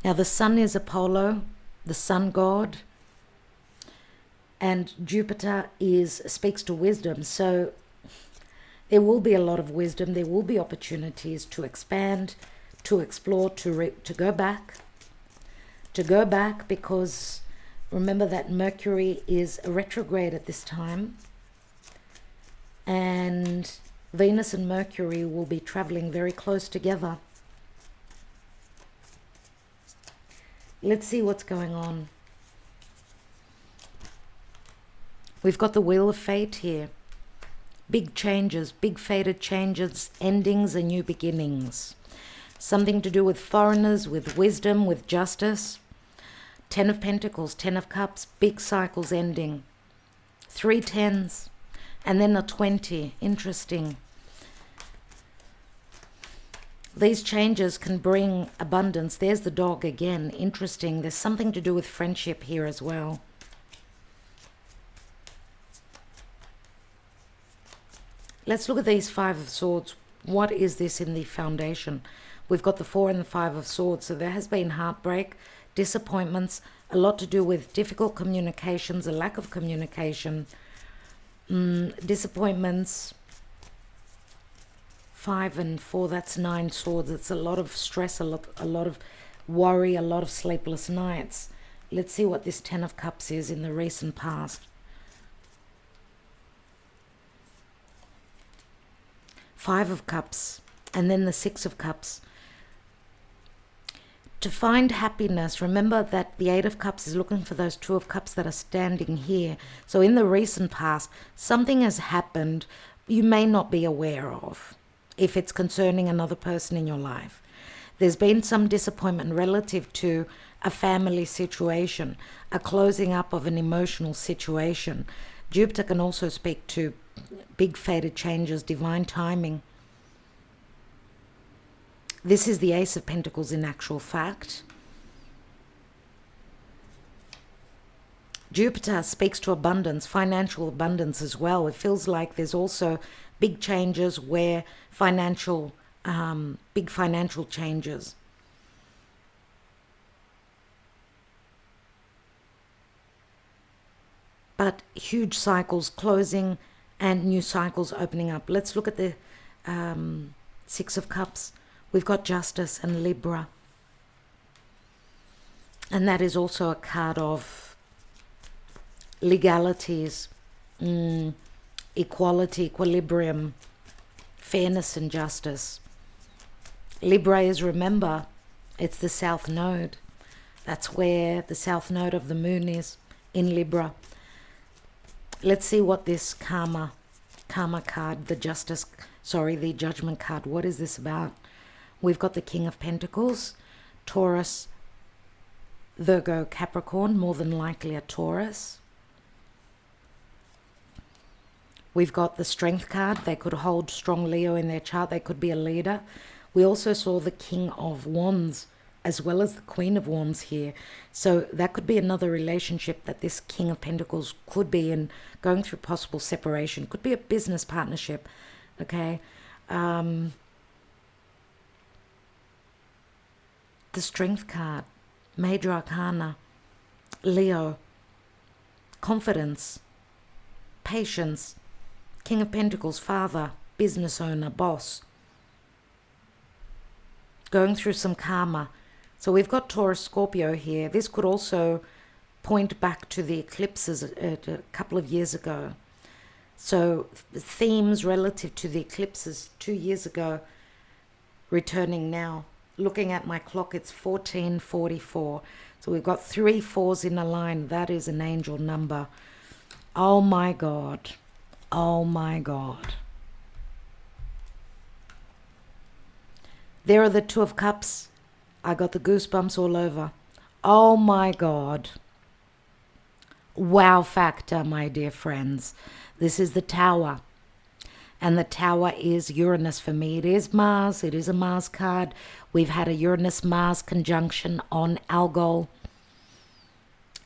Now, the sun is Apollo, the sun god, and Jupiter speaks to wisdom. So there will be a lot of wisdom. There will be opportunities to expand, to explore, to go back. To go back, because remember that Mercury is retrograde at this time. And Venus and Mercury will be traveling very close together. Let's see what's going on. We've got the Wheel of Fate here. Big changes, big fated changes, endings and new beginnings. Something to do with foreigners, with wisdom, with justice. 10 of Pentacles, 10 of Cups, big cycles ending. 3 tens, and then a 20. Interesting. These changes can bring abundance. There's the dog again. Interesting. There's something to do with friendship here as well. Let's look at these 5 of Swords. What is this in the foundation? We've got the 4 and the 5 of Swords. So there has been heartbreak, disappointments, a lot to do with difficult communications, a lack of communication, disappointments. 5 and 4, that's 9 swords. It's a lot of stress, a lot of worry, a lot of sleepless nights. Let's see what this 10 of Cups is in the recent past. 5 of Cups, and then the 6 of Cups. To find happiness, remember that the 8 of Cups is looking for those 2 of Cups that are standing here. So in the recent past, something has happened you may not be aware of, if it's concerning another person in your life. There's been some disappointment relative to a family situation, a closing up of an emotional situation. Jupiter can also speak to big fated changes, divine timing. This is the Ace of Pentacles in actual fact. Jupiter speaks to abundance, financial abundance as well. It feels like there's also big changes where big financial changes. But huge cycles closing and new cycles opening up. Let's look at the 6 of Cups. We've got Justice and Libra. And that is also a card of legalities, equality, equilibrium, fairness and justice. Libra is, remember, it's the South Node. That's where the South Node of the Moon is, in Libra. Let's see what this karma card, the Judgment card, what is this about? We've got the King of Pentacles, Taurus, Virgo, Capricorn, more than likely a Taurus. We've got the Strength card. They could hold strong Leo in their chart. They could be a leader. We also saw the King of Wands as well as the Queen of Wands here. So that could be another relationship that this King of Pentacles could be in, going through possible separation. Could be a business partnership, okay? The Strength card, Major Arcana, Leo, confidence, patience, King of Pentacles, father, business owner, boss. Going through some karma. So we've got Taurus, Scorpio here. This could also point back to the eclipses a couple of years ago. So themes relative to the eclipses 2 years ago, returning now. Looking at my clock, it's 14:44. So we've got 3 4s in a line. That is an angel number. Oh my God. Oh my God. There are the 2 of Cups. I got the goosebumps all over. Oh my God. wow factor, my dear friends. This is the Tower. And the Tower is Uranus for me. It is Mars. It is a Mars card. We've had a Uranus-Mars conjunction on Algol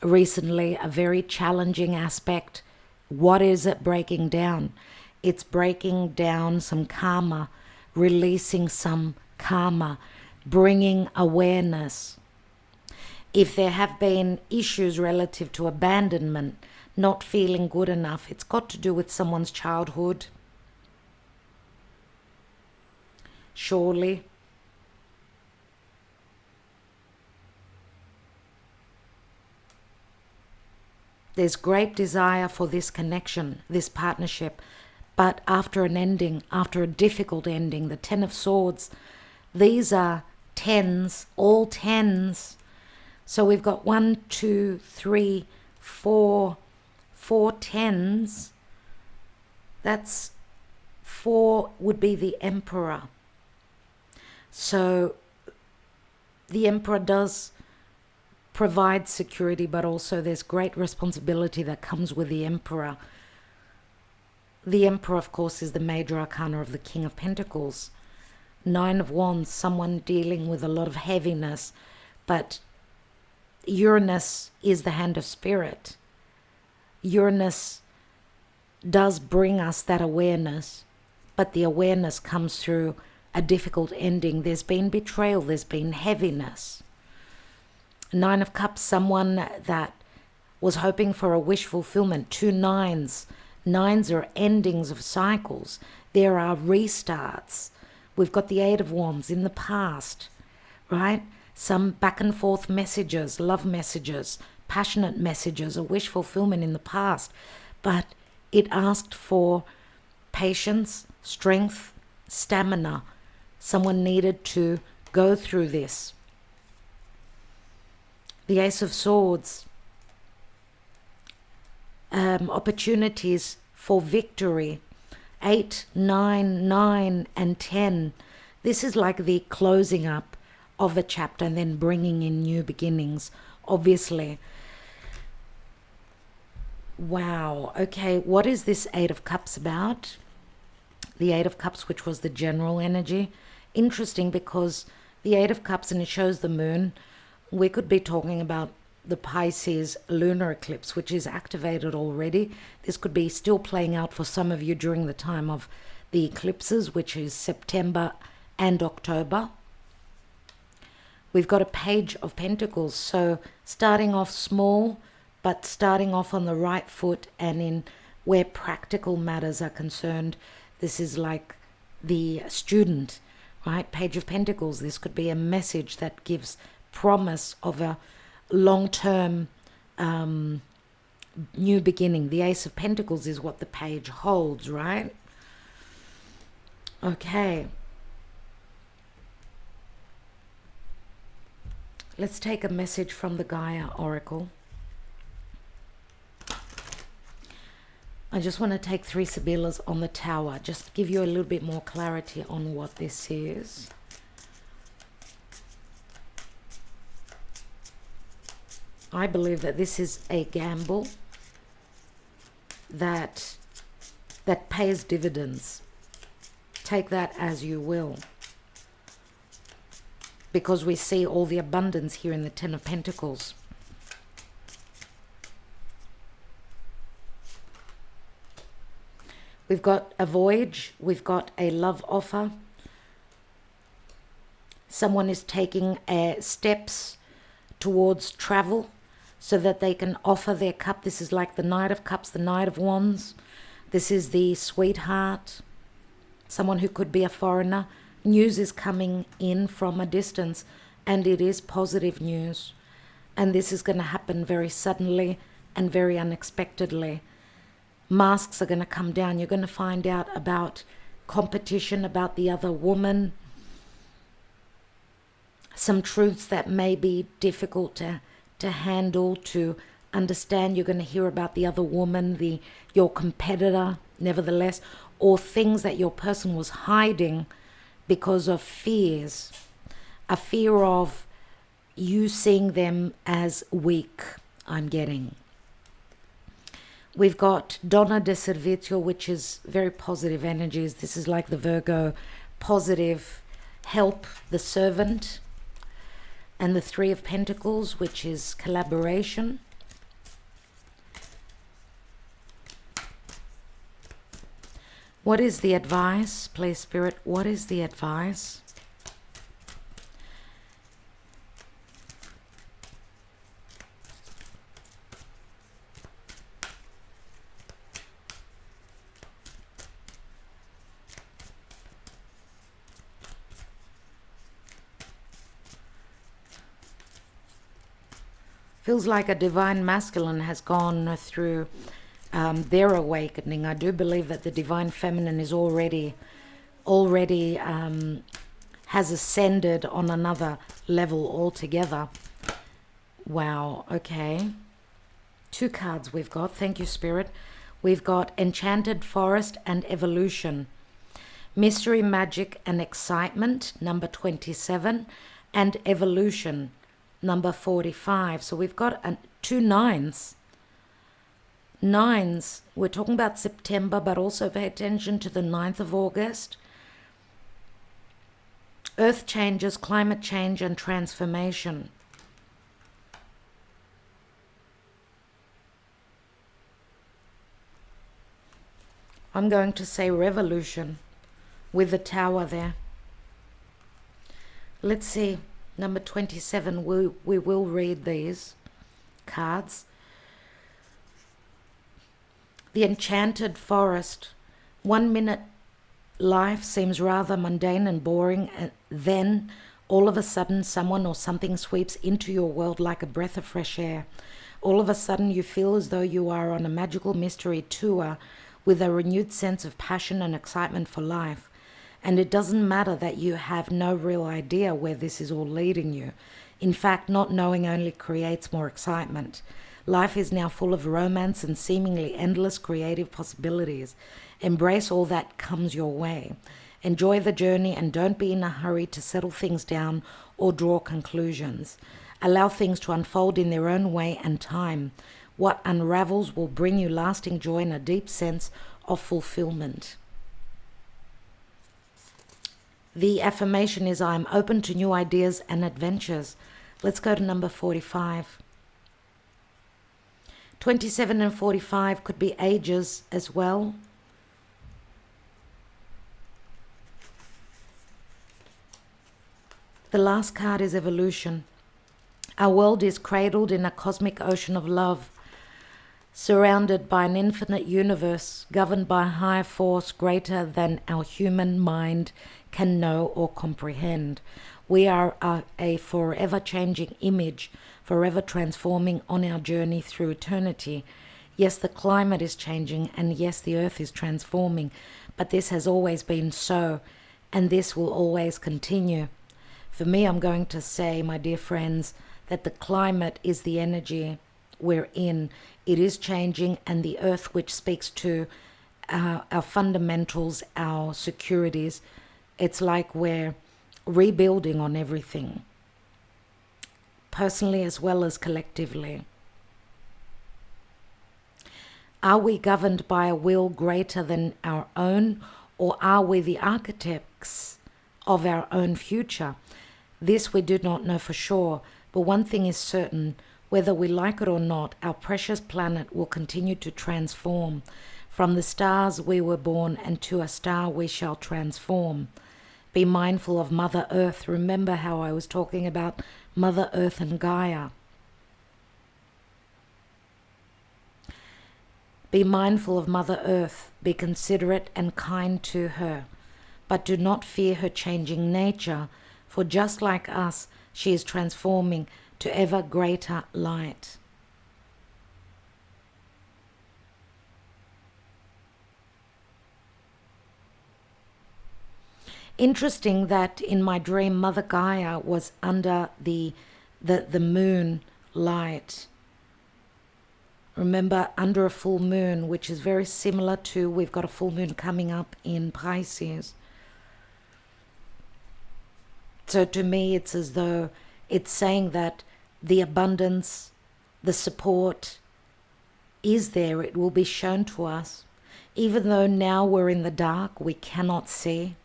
recently, a very challenging aspect. What is it breaking down? It's breaking down some karma, releasing some karma, bringing awareness. If there have been issues relative to abandonment, not feeling good enough, it's got to do with someone's childhood. Surely. There's great desire for this connection, this partnership, but after an ending, after a difficult ending, the Ten of Swords, these are tens, all tens. So we've got 1, 2, 3, 4 tens. That's 4 would be the Emperor. So the Emperor does provide security, but also there's great responsibility that comes with the Emperor. The Emperor, of course, is the major arcana of the King of Pentacles. 9 of Wands, someone dealing with a lot of heaviness, but Uranus is the hand of spirit. Uranus does bring us that awareness, but the awareness comes through a difficult ending. There's been betrayal, there's been heaviness. 9 of Cups, someone that was hoping for a wish fulfillment. 2 nines. Nines are endings of cycles. There are restarts. We've got the 8 of Wands in the past, right? Some back and forth messages, love messages, passionate messages, a wish fulfillment in the past. But it asked for patience, strength, stamina. Someone needed to go through this. The Ace of Swords, opportunities for victory. 8, 9, 9, and 10. This is like the closing up of a chapter and then bringing in new beginnings, obviously. Wow. Okay, what is this 8 of Cups about? The 8 of Cups, which was the general energy. Interesting, because the 8 of Cups, and it shows the moon. We could be talking about the Pisces lunar eclipse, which is activated already. This could be still playing out for some of you during the time of the eclipses, which is September and October. We've got a Page of Pentacles, so starting off small, but starting off on the right foot and in where practical matters are concerned. This is like the student, right? Page of Pentacles. This could be a message that gives promise of a long-term new beginning. The Ace of Pentacles is what the page holds, right? Okay. Let's take a message from the Gaia Oracle. I just want to take 3 Sibyllahs on the Tower, just to give you a little bit more clarity on what this is. I believe that this is a gamble that pays dividends. Take that as you will. Because we see all the abundance here in the 10 of Pentacles. We've got a voyage. We've got a love offer. Someone is taking steps towards travel, so that they can offer their cup. This is like the Knight of Cups, the Knight of Wands. This is the sweetheart, someone who could be a foreigner. News is coming in from a distance, and it is positive news. And this is going to happen very suddenly and very unexpectedly. Masks are going to come down. You're going to find out about competition, about the other woman. Some truths that may be difficult to handle, to understand. You're going to hear about the other woman, your competitor, nevertheless, or things that your person was hiding because of fears. A fear of you seeing them as weak, I'm getting. We've got Donna de Servizio, which is very positive energies. This is like the Virgo positive help, the servant. And the Three of Pentacles, which is collaboration. What is the advice, please, Spirit? What is the advice? Feels like a divine masculine has gone through their awakening. I do believe that the divine feminine is already has ascended on another level altogether. Wow, okay. 2 cards we've got. Thank you, Spirit. We've got Enchanted Forest and Evolution. Mystery, Magic and Excitement, number 27. And Evolution, number 45. So we've got 2 nines. Nines, we're talking about September, but also pay attention to the 9th of August. Earth changes, climate change and transformation. I'm going to say revolution with the tower there. Let's see, number 27, we will read these cards. The Enchanted Forest. 1 minute life seems rather mundane and boring, and then all of a sudden someone or something sweeps into your world like a breath of fresh air. All of a sudden you feel as though you are on a magical mystery tour with a renewed sense of passion and excitement for life. And it doesn't matter that you have no real idea where this is all leading you. In fact, not knowing only creates more excitement. Life is now full of romance and seemingly endless creative possibilities. Embrace all that comes your way. Enjoy the journey and don't be in a hurry to settle things down or draw conclusions. Allow things to unfold in their own way and time. What unravels will bring you lasting joy and a deep sense of fulfillment. The affirmation is, I am open to new ideas and adventures. Let's go to number 45. 27 and 45 could be ages as well. The last card is evolution. Our world is cradled in a cosmic ocean of love, surrounded by an infinite universe, governed by a higher force greater than our human mind can know or comprehend. We are a forever changing image, forever transforming on our journey through eternity. Yes, the climate is changing, and yes, the earth is transforming, but this has always been so, and this will always continue. For me, I'm going to say, my dear friends, that the climate is the energy we're in. It is changing, and the earth, which speaks to our fundamentals, our securities, it's like we're rebuilding on everything, personally as well as collectively. Are we governed by a will greater than our own, or are we the architects of our own future? This we do not know for sure, but one thing is certain: whether we like it or not, our precious planet will continue to transform. From the stars we were born, and to a star we shall transform. Be mindful of Mother Earth. Remember how I was talking about Mother Earth and Gaia. Be mindful of Mother Earth. Be considerate and kind to her. But do not fear her changing nature, for just like us, she is transforming to ever greater light. Interesting that in my dream, Mother Gaia was under the moon light. Remember, under a full moon, which is very similar to, we've got a full moon coming up in Pisces. So to me, it's as though it's saying that the abundance, the support is there, it will be shown to us. Even though now we're in the dark, we cannot see.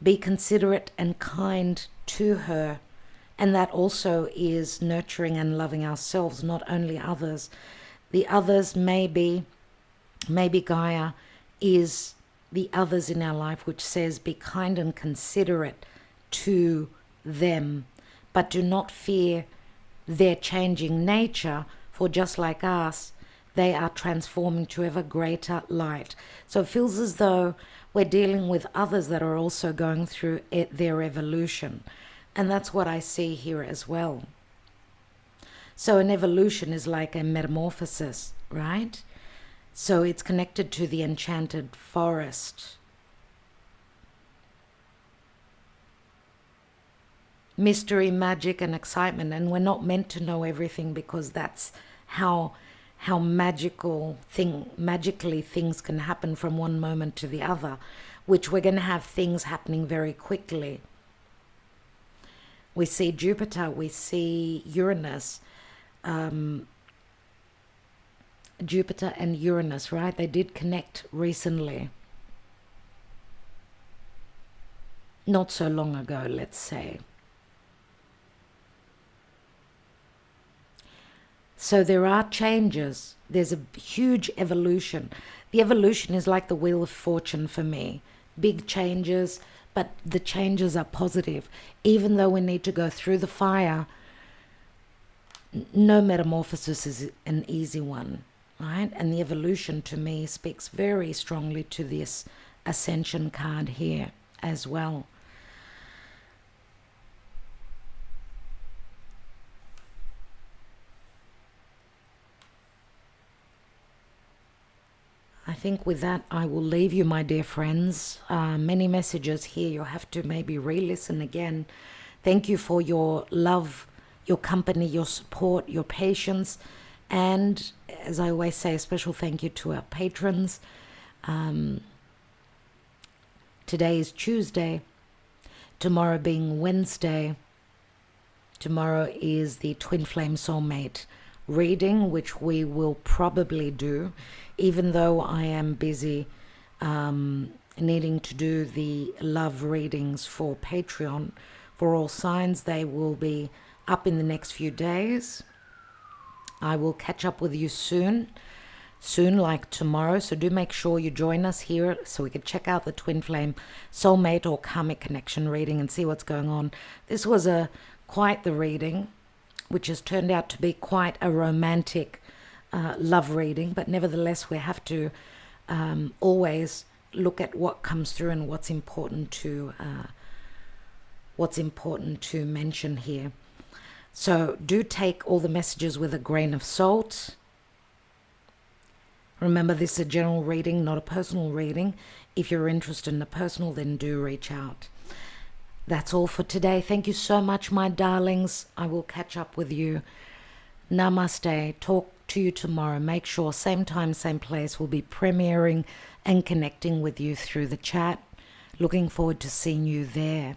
Be considerate and kind to her. And that also is nurturing and loving ourselves, not only others. The others maybe Gaia is the others in our life, which says be kind and considerate to them, but do not fear their changing nature, for just like us, they are transforming to ever greater light. So it feels as though we're dealing with others that are also going through their evolution. And that's what I see here as well. So an evolution is like a metamorphosis, right? So it's connected to the enchanted forest. Mystery, magic, and excitement. And we're not meant to know everything, because that's how magically things can happen from one moment to the other, which we're going to have things happening very quickly. We see Jupiter, we see Uranus, Jupiter and Uranus, right? They did connect recently. Not so long ago, let's say. So there are changes. There's a huge evolution. The evolution is like the wheel of fortune for me. Big changes, but the changes are positive. Even though we need to go through the fire, no metamorphosis is an easy one, right? And the evolution to me speaks very strongly to this Ascension card here as well. I think with that, I will leave you, my dear friends. Many messages here. You'll have to maybe re-listen again. Thank you for your love, your company, your support, your patience. And as I always say, a special thank you to our patrons. Today is Tuesday. Tomorrow being Wednesday. Tomorrow is the Twin Flame Soulmate reading, which we will probably do, even though I am busy needing to do the love readings for Patreon for all signs. They will be up in the next few days. I will catch up with you soon like tomorrow, so do make sure you join us here so we can check out the Twin Flame Soulmate or Karmic Connection reading and see what's going on. This was quite the reading, which has turned out to be quite a romantic love reading, but nevertheless we have to always look at what comes through and what's important to mention here. So do take all the messages with a grain of salt. Remember, this is a general reading, not a personal reading. If you're interested in the personal, then do reach out. That's all for today. Thank you so much, my darlings. I will catch up with you. Namaste. Talk to you tomorrow. Make sure, same time, same place, we'll be premiering and connecting with you through the chat. Looking forward to seeing you there.